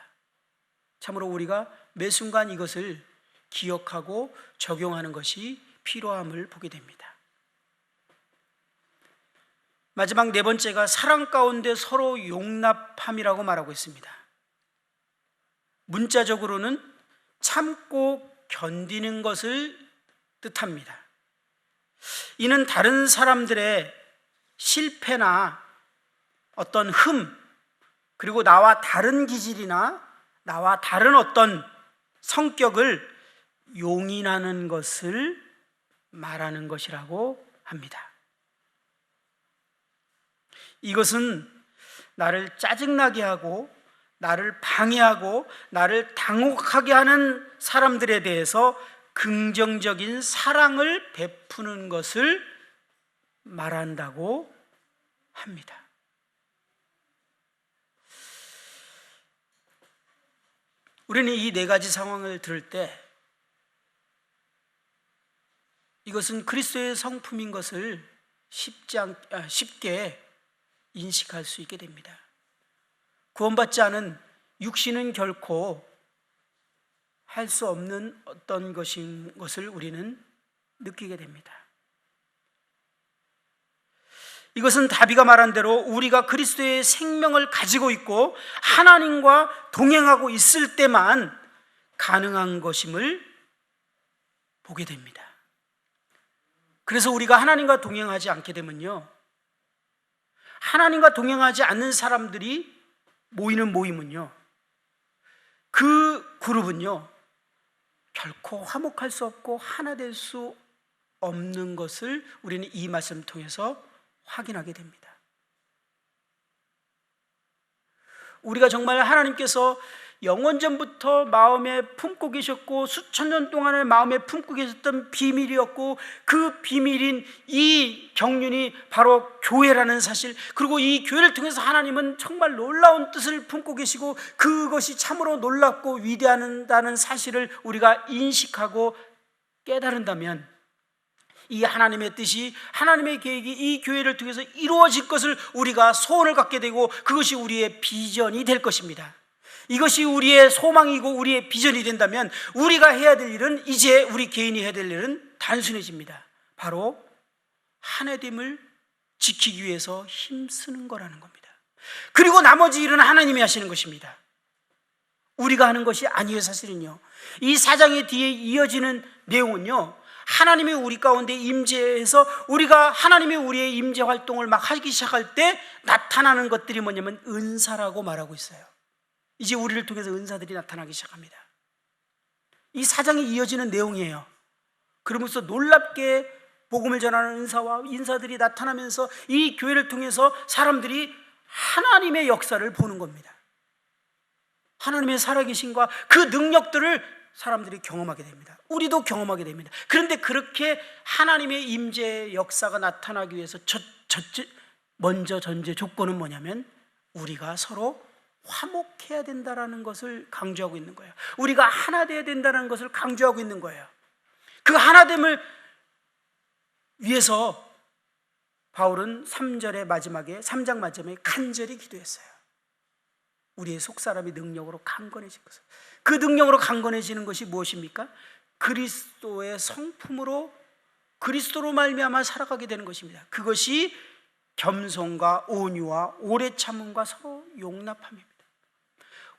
참으로 우리가 매 순간 이것을 기억하고 적용하는 것이 필요함을 보게 됩니다. 마지막 네 번째가 사랑 가운데 서로 용납함이라고 말하고 있습니다. 문자적으로는 참고 견디는 것을 뜻합니다. 이는 다른 사람들의 실패나 어떤 그리고 나와 다른 기질이나 나와 다른 어떤 성격을 용인하는 것을 말하는 것이라고 합니다. 이것은 나를 짜증나게 하고 나를 방해하고 나를 당혹하게 하는 사람들에 대해서 긍정적인 사랑을 베푸는 것을 말한다고 합니다. 우리는 이 네 가지 상황을 들을 때 이것은 그리스도의 성품인 것을 쉽게 인식할 수 있게 됩니다. 구원받지 않은 육신은 결코 할 수 없는 어떤 것인 것을 우리는 느끼게 됩니다. 이것은 다비가 말한 대로 우리가 그리스도의 생명을 가지고 있고 하나님과 동행하고 있을 때만 가능한 것임을 보게 됩니다. 그래서 우리가 하나님과 동행하지 않게 되면요, 하나님과 동행하지 않는 사람들이 모이는 모임은요, 그 그룹은요 결코 화목할 수 없고 하나 될 수 없는 것을 우리는 이 말씀을 통해서 확인하게 됩니다. 우리가 정말 하나님께서 영원전부터 마음에 품고 계셨고 수천 년 동안에 마음에 품고 계셨던 비밀이었고, 그 비밀인 이 경륜이 바로 교회라는 사실, 그리고 이 교회를 통해서 하나님은 정말 놀라운 뜻을 품고 계시고 그것이 참으로 놀랍고 위대하다는 사실을 우리가 인식하고 깨달은다면, 이 하나님의 뜻이, 하나님의 계획이 이 교회를 통해서 이루어질 것을 우리가 소원을 갖게 되고 그것이 우리의 비전이 될 것입니다. 이것이 우리의 소망이고 우리의 비전이 된다면 우리가 해야 될 일은, 이제 우리 개인이 해야 될 일은 단순해집니다. 바로 하나됨을 지키기 위해서 힘쓰는 거라는 겁니다. 그리고 나머지 일은 하나님이 하시는 것입니다. 우리가 하는 것이 아니에요. 사실은요, 이 4장의 뒤에 이어지는 내용은요, 하나님이 우리 가운데 임재해서 우리가 하나님이 우리의 임재 활동을 막 하기 시작할 때 나타나는 것들이 뭐냐면 은사라고 말하고 있어요. 이제 우리를 통해서 은사들이 나타나기 시작합니다. 이 4장이 이어지는 내용이에요. 그러면서 놀랍게 복음을 전하는 은사와 인사들이 나타나면서 이 교회를 통해서 사람들이 하나님의 역사를 보는 겁니다. 하나님의 살아계심과 그 능력들을 사람들이 경험하게 됩니다. 우리도 경험하게 됩니다. 그런데 그렇게 하나님의 임재의 역사가 나타나기 위해서 먼저 전제 조건은 뭐냐면 우리가 서로 화목해야 된다는 것을 강조하고 있는 거예요. 우리가 하나 되어야 된다는 것을 강조하고 있는 거예요. 그 하나됨을 위해서 바울은 3장 마지막에 간절히 기도했어요. 우리의 속사람이 능력으로 강건해진 것을. 그 능력으로 강건해지는 것이 무엇입니까? 그리스도의 성품으로, 그리스도로 말미암아 살아가게 되는 것입니다. 그것이 겸손과 온유와 오래 참음과 서로 용납함입니다.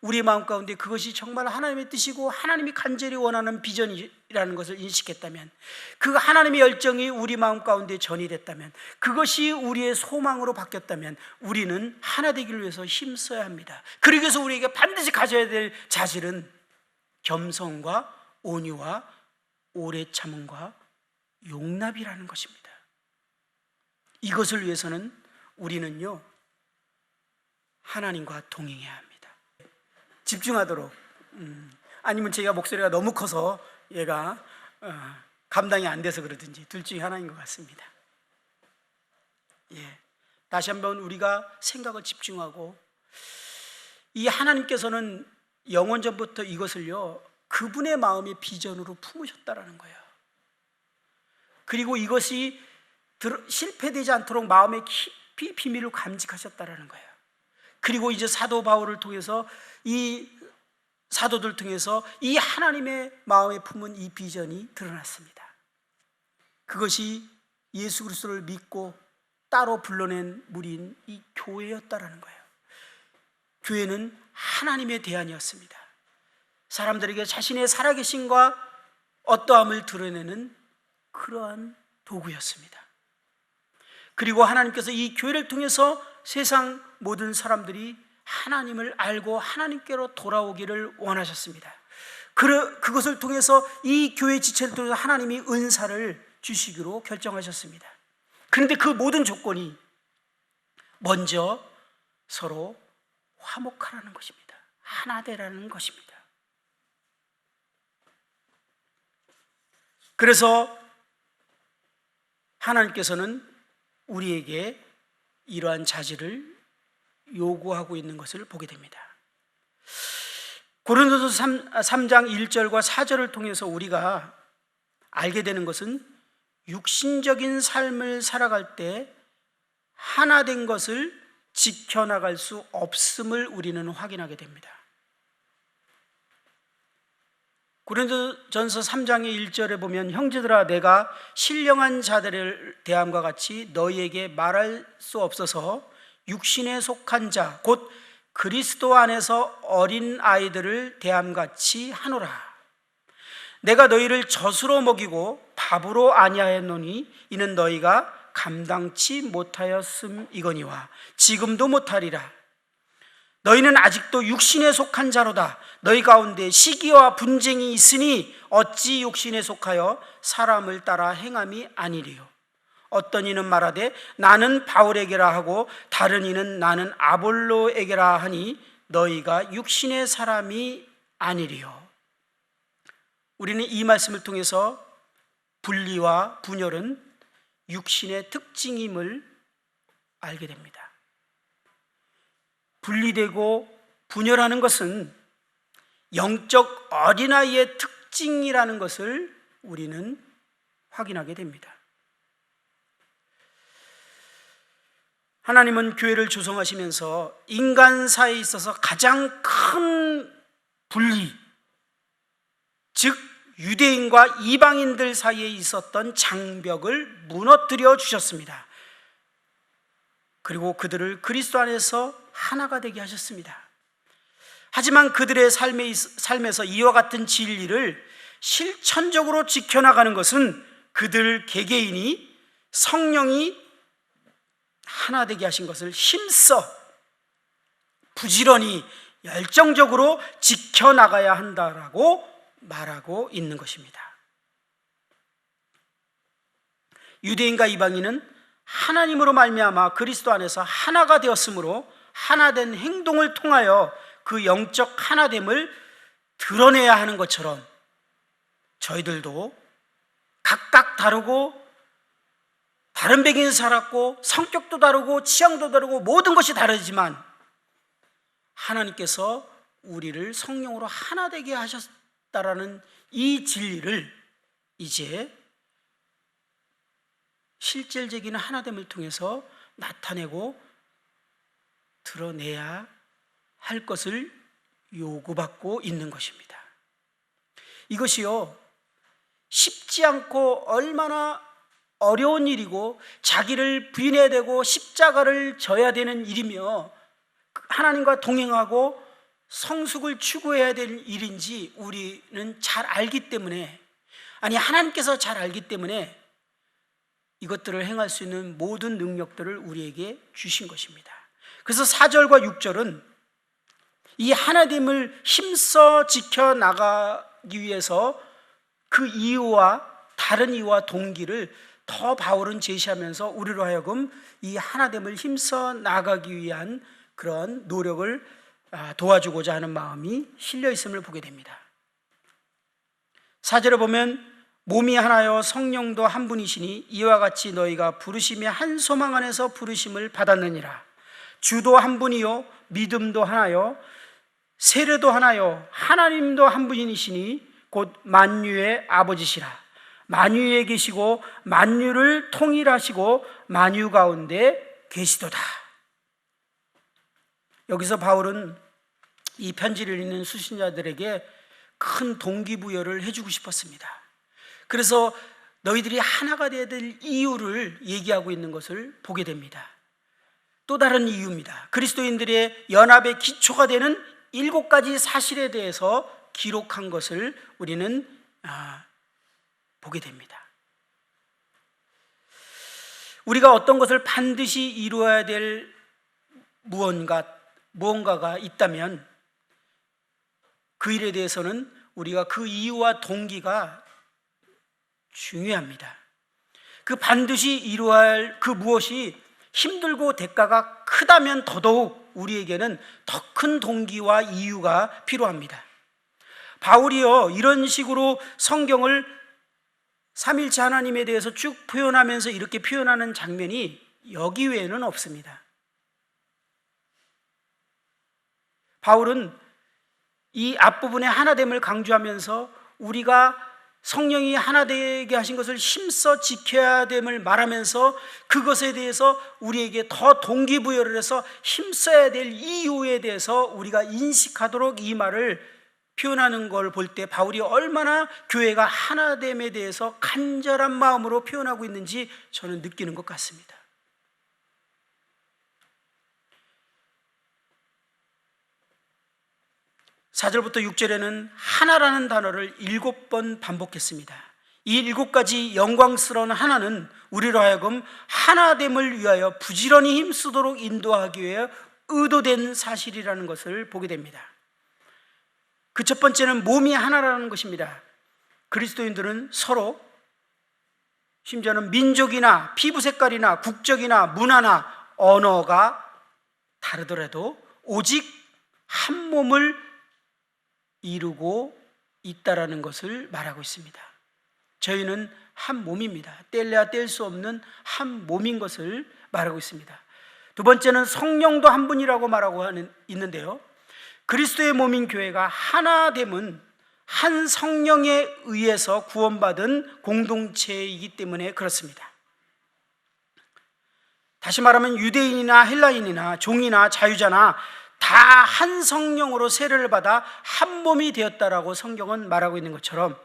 우리의 마음 가운데 그것이 정말 하나님의 뜻이고 하나님이 간절히 원하는 비전이라는 것을 인식했다면, 그 하나님의 열정이 우리 마음 가운데 전이됐다면, 그것이 우리의 소망으로 바뀌었다면 우리는 하나 되기를 위해서 힘써야 합니다. 그러기 위해서 우리에게 반드시 가져야 될 자질은 겸손과 온유와 오래 참음과 용납이라는 것입니다. 이것을 위해서는 우리는요, 하나님과 동행해야 합니다. 집중하도록, 아니면 제가 목소리가 너무 커서 얘가 감당이 안 돼서 그러든지 둘 중에 하나인 것 같습니다. 다시 한번 우리가 생각을 집중하고, 이 하나님께서는 영원전부터 이것을요 그분의 마음의 비전으로 품으셨다라는 거예요. 그리고 이것이 실패되지 않도록 마음에 깊이 비밀을 감직하셨다라는 거예요. 그리고 이제 사도 바울을 통해서, 이 사도들 통해서 이 하나님의 마음에 품은 이 비전이 드러났습니다. 그것이 예수 그리스도를 믿고 따로 불러낸 무리인 이 교회였다라는 거예요. 교회는 하나님의 대안이었습니다. 사람들에게 자신의 살아계심과 어떠함을 드러내는 그러한 도구였습니다. 그리고 하나님께서 이 교회를 통해서 세상 모든 사람들이 하나님을 알고 하나님께로 돌아오기를 원하셨습니다. 그것을 통해서 이 교회 지체를 통해서 하나님이 은사를 주시기로 결정하셨습니다. 그런데 그 모든 조건이 먼저 서로 화목하라는 것입니다. 하나 되라는 것입니다. 그래서 하나님께서는 우리에게 이러한 자질을 요구하고 있는 것을 보게 됩니다. 고린도서 3장 1절과 4절을 통해서 우리가 알게 되는 것은, 육신적인 삶을 살아갈 때 하나 된 것을 지켜나갈 수 없음을 우리는 확인하게 됩니다. 고린도전서 3장의 1절에 보면, 형제들아 내가 신령한 자들을 대함과 같이 너희에게 말할 수 없어서 육신에 속한 자 곧 그리스도 안에서 어린 아이들을 대함같이 하노라. 내가 너희를 젖으로 먹이고 밥으로 아니하였노니 이는 너희가 감당치 못하였음이거니와 지금도 못하리라. 너희는 아직도 육신에 속한 자로다. 너희 가운데 시기와 분쟁이 있으니 어찌 육신에 속하여 사람을 따라 행함이 아니리요. 어떤 이는 말하되 나는 바울에게라 하고 다른 이는 나는 아볼로에게라 하니 너희가 육신의 사람이 아니리요. 우리는 이 말씀을 통해서 분리와 분열은 육신의 특징임을 알게 됩니다. 분리되고 분열하는 것은 영적 어린아이의 특징이라는 것을 우리는 확인하게 됩니다. 하나님은 교회를 조성하시면서 인간사에 있어서 가장 큰 분리, 즉 유대인과 이방인들 사이에 있었던 장벽을 무너뜨려 주셨습니다. 그리고 그들을 그리스도 안에서 하나가 되게 하셨습니다. 하지만 그들의 삶에서 이와 같은 진리를 실천적으로 지켜나가는 것은 그들 개개인이 성령이 하나 되게 하신 것을 힘써 부지런히 열정적으로 지켜나가야 한다라고 말하고 있는 것입니다. 유대인과 이방인은 하나님으로 말미암아 그리스도 안에서 하나가 되었으므로 하나된 행동을 통하여 그 영적 하나됨을 드러내야 하는 것처럼, 저희들도 각각 다르고 다른 배경에서 살았고 성격도 다르고 취향도 다르고 모든 것이 다르지만 하나님께서 우리를 성령으로 하나 되게 하셨다라는 이 진리를 이제 실질적인 하나됨을 통해서 나타내고 드러내야 할 것을 요구받고 있는 것입니다. 이것이요, 쉽지 않고 얼마나 어려운 일이고 자기를 부인해야 되고 십자가를 져야 되는 일이며 하나님과 동행하고 성숙을 추구해야 될 일인지 우리는 잘 알기 때문에, 아니 하나님께서 잘 알기 때문에 이것들을 행할 수 있는 모든 능력들을 우리에게 주신 것입니다. 그래서 4절과 6절은 이 하나됨을 힘써 지켜나가기 위해서 그 이유와 다른 이유와 동기를 더 바울은 제시하면서 우리로 하여금 이 하나됨을 힘써 나가기 위한 그런 노력을 도와주고자 하는 마음이 실려 있음을 보게 됩니다. 4절에 보면 몸이 하나요 성령도 한 분이시니 이와 같이 너희가 부르심의 한 소망 안에서 부르심을 받았느니라. 주도 한 분이요 믿음도 하나요 세례도 하나요 하나님도 한 분이시니 곧 만유의 아버지시라. 만유에 계시고 만유를 통일하시고 만유 가운데 계시도다. 여기서 바울은 이 편지를 읽는 수신자들에게 큰 동기부여를 해주고 싶었습니다. 그래서 너희들이 하나가 되어야 될 이유를 얘기하고 있는 것을 보게 됩니다. 또 다른 이유입니다. 그리스도인들의 연합의 기초가 되는 7가지 사실에 대해서 기록한 것을 우리는 보게 됩니다. 우리가 어떤 것을 반드시 이루어야 될 무언가가 있다면 그 일에 대해서는 우리가 그 이유와 동기가 중요합니다. 그 반드시 이루어야 할 그 무엇이 힘들고 대가가 크다면 더더욱 우리에게는 더 큰 동기와 이유가 필요합니다. 바울이요 이런 식으로 성경을 삼일체 하나님에 대해서 쭉 표현하면서 이렇게 표현하는 장면이 여기 외에는 없습니다. 바울은 이 앞부분의 하나됨을 강조하면서 우리가 성령이 하나 되게 하신 것을 힘써 지켜야 됨을 말하면서 그것에 대해서 우리에게 더 동기부여를 해서 힘써야 될 이유에 대해서 우리가 인식하도록 이 말을 표현하는 걸 볼 때 바울이 얼마나 교회가 하나됨에 대해서 간절한 마음으로 표현하고 있는지 저는 느끼는 것 같습니다. (4절부터 6절에는) 하나라는 단어를 7번 반복했습니다. 이 7가지 영광스러운 하나는 우리로 하여금 하나됨을 위하여 부지런히 힘쓰도록 인도하기 위해 의도된 사실이라는 것을 보게 됩니다. 그 첫 번째는 몸이 하나라는 것입니다. 그리스도인들은 서로, 심지어는 민족이나 피부 색깔이나 국적이나 문화나 언어가 다르더라도 오직 한 몸을 이루고 있다라는 것을 말하고 있습니다. 저희는 한 몸입니다. 뗄래야 뗄 수 없는 한 몸인 것을 말하고 있습니다. 두 번째는 성령도 한 분이라고 말하고 있는데요, 그리스도의 몸인 교회가 하나됨은 한 성령에 의해서 구원받은 공동체이기 때문에 그렇습니다. 다시 말하면 유대인이나 헬라인이나 종이나 자유자나 다 한 성령으로 세례를 받아 한 몸이 되었다라고 성경은 말하고 있는 것처럼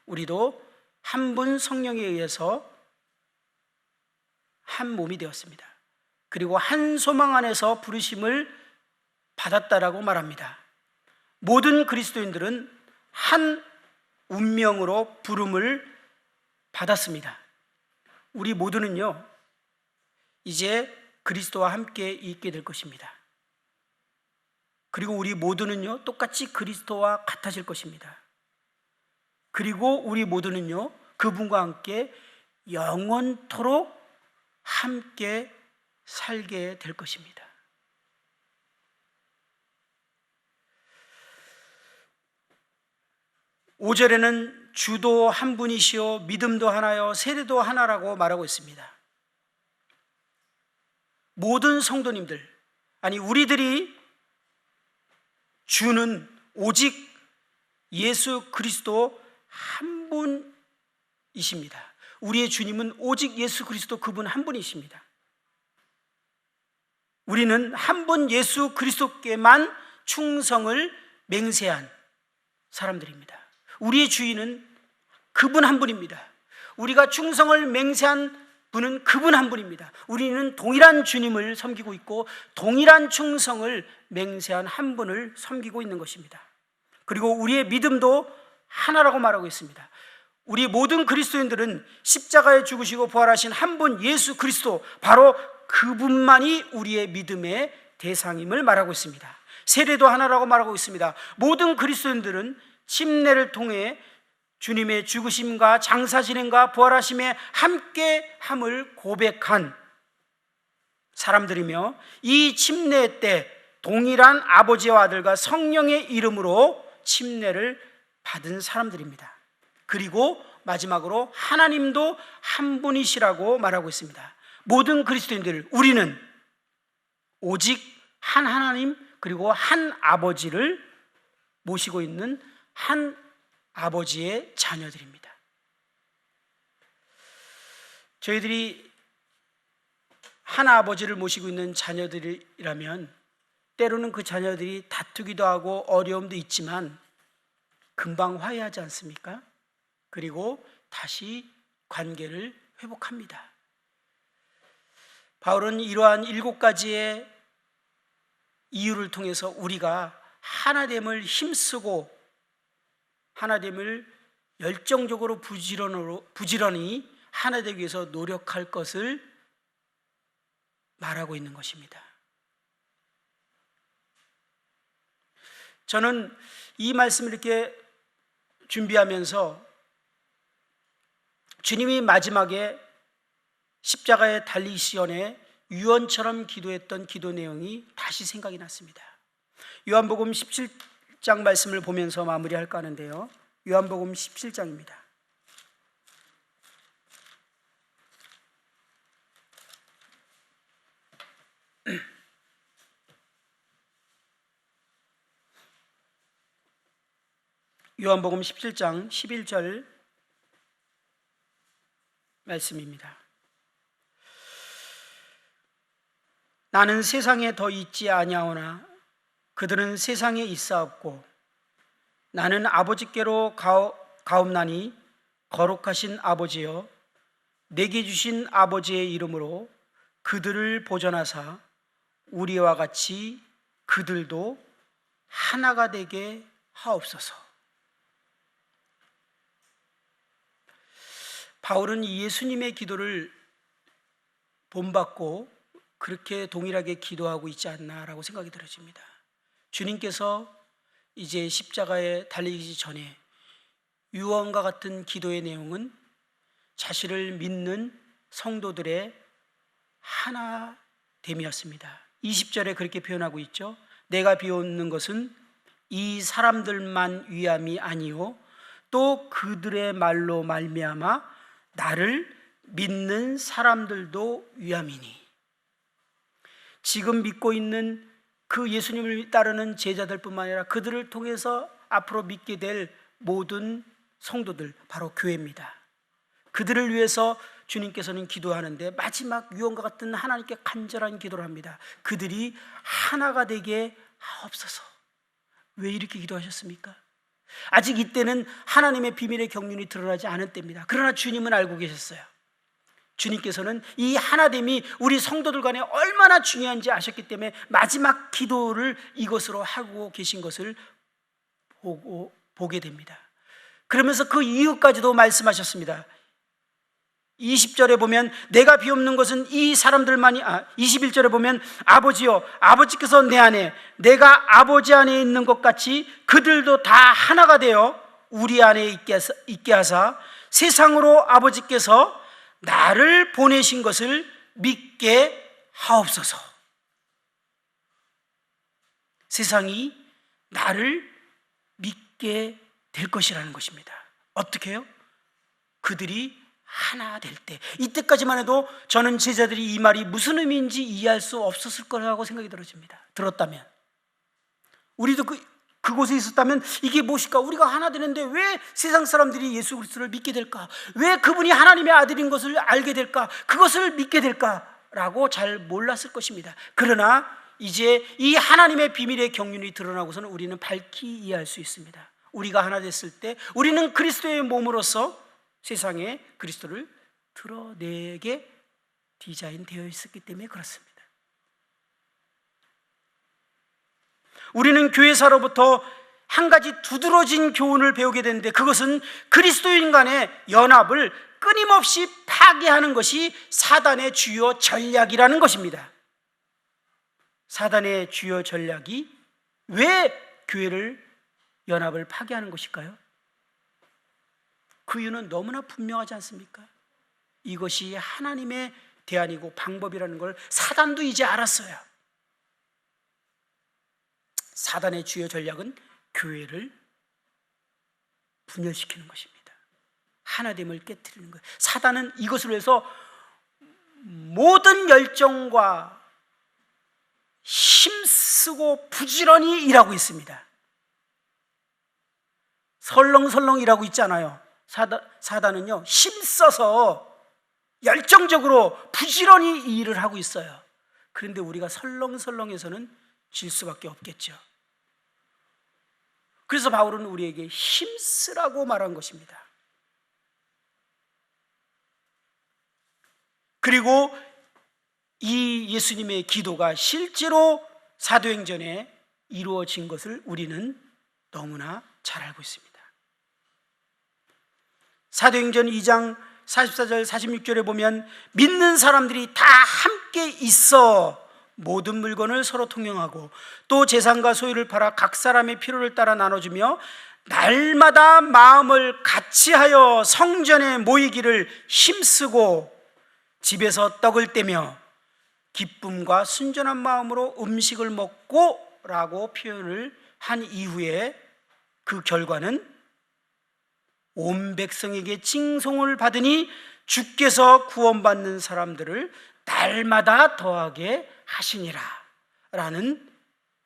우리도 한 분 성령에 의해서 한 몸이 되었습니다. 그리고 한 소망 안에서 부르심을 받았다라고 말합니다. 모든 그리스도인들은 한 운명으로 부름을 받았습니다. 우리 모두는요 이제 그리스도와 함께 있게 될 것입니다. 그리고 우리 모두는요 똑같이 그리스도와 같아질 것입니다. 그리고 우리 모두는요 그분과 함께 영원토록 함께 살게 될 것입니다. (5절에는) 주도 한 분이시요 믿음도 하나요 세례도 하나라고 말하고 있습니다. 모든 성도님들, 아니 우리들이 주는 오직 예수 그리스도 한 분이십니다. 우리의 주님은 오직 예수 그리스도 그분 한 분이십니다. 우리는 한 분 예수 그리스도께만 충성을 맹세한 사람들입니다. 우리의 주인은 그분 한 분입니다. 우리가 충성을 맹세한 분은 그분 한 분입니다. 우리는 동일한 주님을 섬기고 있고 동일한 충성을 맹세한 한 분을 섬기고 있는 것입니다. 그리고 우리의 믿음도 하나라고 말하고 있습니다. 우리 모든 그리스도인들은 십자가에 죽으시고 부활하신 한 분 예수 그리스도, 바로 그분만이 우리의 믿음의 대상임을 말하고 있습니다. 세례도 하나라고 말하고 있습니다. 모든 그리스도인들은 침례를 통해 주님의 죽으심과 장사진행과 부활하심에 함께함을 고백한 사람들이며 이 침례 때 동일한 아버지와 아들과 성령의 이름으로 침례를 받은 사람들입니다. 그리고 마지막으로 하나님도 한 분이시라고 말하고 있습니다. 모든 그리스도인들, 우리는 오직 한 하나님 그리고 한 아버지를 모시고 있는 한 아버지의 자녀들입니다. 저희들이 한 아버지를 모시고 있는 자녀들이라면 때로는 그 자녀들이 다투기도 하고 어려움도 있지만 금방 화해하지 않습니까? 그리고 다시 관계를 회복합니다. 바울은 이러한 7가지의 이유를 통해서 우리가 하나됨을 힘쓰고 하나됨을 열정적으로 부지런히 하나되기 위해서 노력할 것을 말하고 있는 것입니다. 저는 이 말씀을 이렇게 준비하면서 주님이 마지막에 십자가에 달리시기 전에 유언처럼 기도했던 기도 내용이 다시 생각이 났습니다. 요한복음 17장 말씀을 보면서 마무리할까 하는데요. 요한복음 17장입니다. 요한복음 17장 11절 말씀입니다. 나는 세상에 더 있지 아니하오나 그들은 세상에 있사옵고 나는 아버지께로 가옵나니 거룩하신 아버지여 내게 주신 아버지의 이름으로 그들을 보전하사 우리와 같이 그들도 하나가 되게 하옵소서. 바울은 예수님의 기도를 본받고 그렇게 동일하게 기도하고 있지 않나라고 생각이 들어집니다. 주님께서 이제 십자가에 달리기 전에 유언과 같은 기도의 내용은 자신을 믿는 성도들의 하나됨이었습니다. 20절에 그렇게 표현하고 있죠. 내가 비웃는 것은 이 사람들만 위함이 아니요 또 그들의 말로 말미암아 나를 믿는 사람들도 위함이니. 지금 믿고 있는 그 예수님을 따르는 제자들뿐만 아니라 그들을 통해서 앞으로 믿게 될 모든 성도들, 바로 교회입니다. 그들을 위해서 주님께서는 기도하는데 마지막 유언과 같은 하나님께 간절한 기도를 합니다. 그들이 하나가 되게 하옵소서. 왜 이렇게 기도하셨습니까? 아직 이때는 하나님의 비밀의 경륜이 드러나지 않은 때입니다. 그러나 주님은 알고 계셨어요. 주님께서는 이 하나됨이 우리 성도들 간에 얼마나 중요한지 아셨기 때문에 마지막 기도를 이것으로 하고 계신 것을 보게 됩니다. 그러면서 그 이유까지도 말씀하셨습니다. 20절에 보면 내가 비옵는 것은 이 사람들만이 21절에 보면 아버지요 아버지께서 내 안에 내가 아버지 안에 있는 것 같이 그들도 다 하나가 되어 우리 안에 있게 하사 세상으로 아버지께서 나를 보내신 것을 믿게 하옵소서. 세상이 나를 믿게 될 것이라는 것입니다. 어떻게 해요? 그들이 하나 될 때. 이때까지만 해도 저는 제자들이 이 말이 무슨 의미인지 이해할 수 없었을 거라고 생각이 들었다면 우리도 그곳에 있었다면 이게 무엇일까? 우리가 하나 되는데 왜 세상 사람들이 예수 그리스도를 믿게 될까? 왜 그분이 하나님의 아들인 것을 알게 될까? 그것을 믿게 될까라고 잘 몰랐을 것입니다. 그러나 이제 이 하나님의 비밀의 경륜이 드러나고서는 우리는 밝히 이해할 수 있습니다. 우리가 하나 됐을 때 우리는 그리스도의 몸으로서 세상에 그리스도를 드러내게 디자인되어 있었기 때문에 그렇습니다. 우리는 교회사로부터 한 가지 두드러진 교훈을 배우게 되는데 그것은 그리스도인 간의 연합을 끊임없이 파괴하는 것이 사단의 주요 전략이라는 것입니다. 사단의 주요 전략이 왜 교회를 연합을 파괴하는 것일까요? 그 이유는 너무나 분명하지 않습니까? 이것이 하나님의 대안이고 방법이라는 걸 사단도 이제 알았어요. 사단의 주요 전략은 교회를 분열시키는 것입니다. 하나됨을 깨트리는 거예요. 사단은 이것을 위해서 모든 열정과 힘쓰고 부지런히 일하고 있습니다. 설렁설렁 일하고 있지 않아요. 사단은요, 힘써서 열정적으로 부지런히 이 일을 하고 있어요. 그런데 우리가 설렁설렁해서는 질 수밖에 없겠죠. 그래서 바울은 우리에게 힘쓰라고 말한 것입니다. 그리고 이 예수님의 기도가 실제로 사도행전에 이루어진 것을 우리는 너무나 잘 알고 있습니다. 사도행전 2장 44절 46절에 보면 믿는 사람들이 다 함께 있어 모든 물건을 서로 통용하고 또 재산과 소유를 팔아 각 사람의 필요를 따라 나눠주며 날마다 마음을 같이하여 성전에 모이기를 힘쓰고 집에서 떡을 떼며 기쁨과 순전한 마음으로 음식을 먹고 라고 표현을 한 이후에 그 결과는 온 백성에게 칭송을 받으니 주께서 구원받는 사람들을 날마다 더하게 하시니라 라는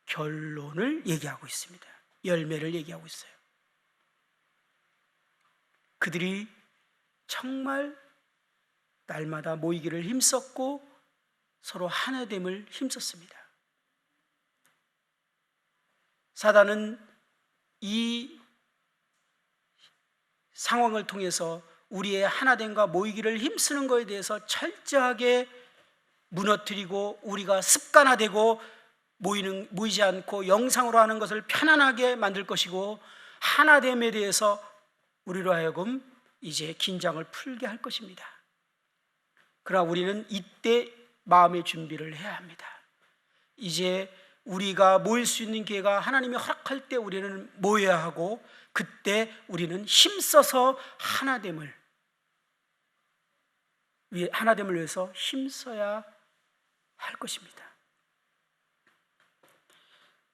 결론을 얘기하고 있습니다. 열매를 얘기하고 있어요. 그들이 정말 날마다 모이기를 힘썼고 서로 하나됨을 힘썼습니다. 사단은 이 상황을 통해서 우리의 하나됨과 모이기를 힘쓰는 것에 대해서 철저하게 무너뜨리고 우리가 습관화되고 모이지 않고 영상으로 하는 것을 편안하게 만들 것이고 하나됨에 대해서 우리로 하여금 이제 긴장을 풀게 할 것입니다. 그러나 우리는 이때 마음의 준비를 해야 합니다. 이제 우리가 모일 수 있는 기회가 하나님이 허락할 때 우리는 모여야 하고 그때 우리는 힘써서 하나됨을 위해서 힘써야 할 것입니다.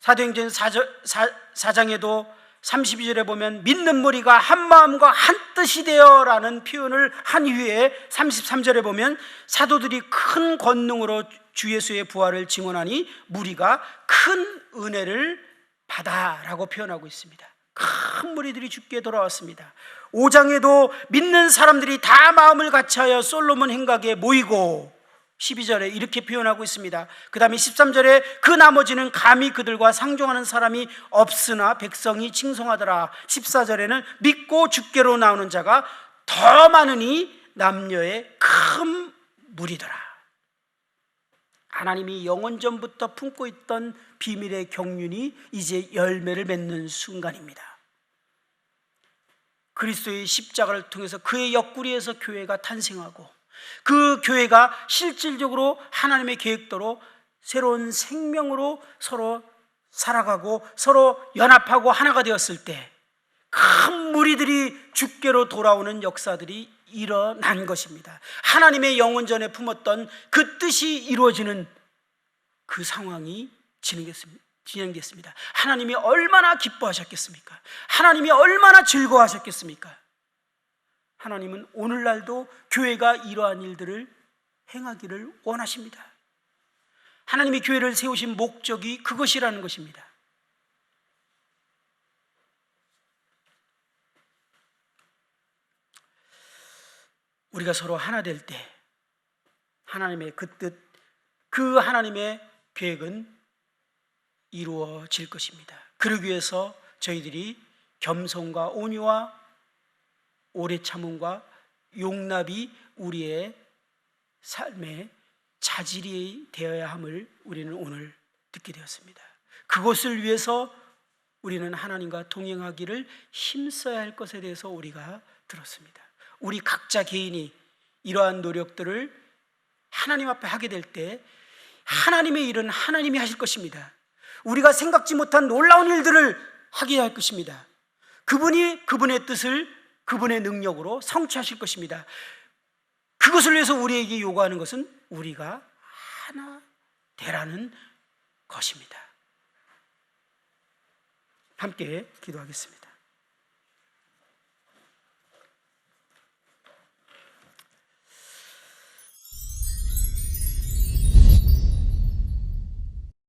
사도행전 4장에도 32절에 보면 믿는 무리가 한 마음과 한 뜻이 되어 라는 표현을 한 이후에 33절에 보면 사도들이 큰 권능으로 주 예수의 부활을 증언하니 무리가 큰 은혜를 받아 라고 표현하고 있습니다. 큰 무리들이 주께 돌아왔습니다. 5장에도 믿는 사람들이 다 마음을 같이하여 솔로몬 행각에 모이고 12절에 이렇게 표현하고 있습니다. 그 다음에 13절에 그 나머지는 감히 그들과 상종하는 사람이 없으나 백성이 칭송하더라. 14절에는 믿고 주께로 나오는 자가 더 많으니 남녀의 큰 무리더라. 하나님이 영원전부터 품고 있던 비밀의 경륜이 이제 열매를 맺는 순간입니다. 그리스도의 십자가를 통해서 그의 옆구리에서 교회가 탄생하고 그 교회가 실질적으로 하나님의 계획대로 새로운 생명으로 서로 살아가고 서로 연합하고 하나가 되었을 때 큰 무리들이 주께로 돌아오는 역사들이 일어난 것입니다. 하나님의 영원전에 품었던 그 뜻이 이루어지는 그 상황이 진행됐습니다. 하나님이 얼마나 기뻐하셨겠습니까? 하나님이 얼마나 즐거워하셨겠습니까? 하나님은 오늘날도 교회가 이러한 일들을 행하기를 원하십니다. 하나님이 교회를 세우신 목적이 그것이라는 것입니다. 우리가 서로 하나 될 때 하나님의 그 뜻, 그 하나님의 계획은 이루어질 것입니다. 그러기 위해서 저희들이 겸손과 온유와 오래 참음과 용납이 우리의 삶의 자질이 되어야 함을 우리는 오늘 듣게 되었습니다. 그것을 위해서 우리는 하나님과 동행하기를 힘써야 할 것에 대해서 우리가 들었습니다. 우리 각자 개인이 이러한 노력들을 하나님 앞에 하게 될 때 하나님의 일은 하나님이 하실 것입니다. 우리가 생각지 못한 놀라운 일들을 하게 할 것입니다. 그분이 그분의 뜻을 그분의 능력으로 성취하실 것입니다. 그것을 위해서 우리에게 요구하는 것은 우리가 하나 되라는 것입니다. 함께 기도하겠습니다.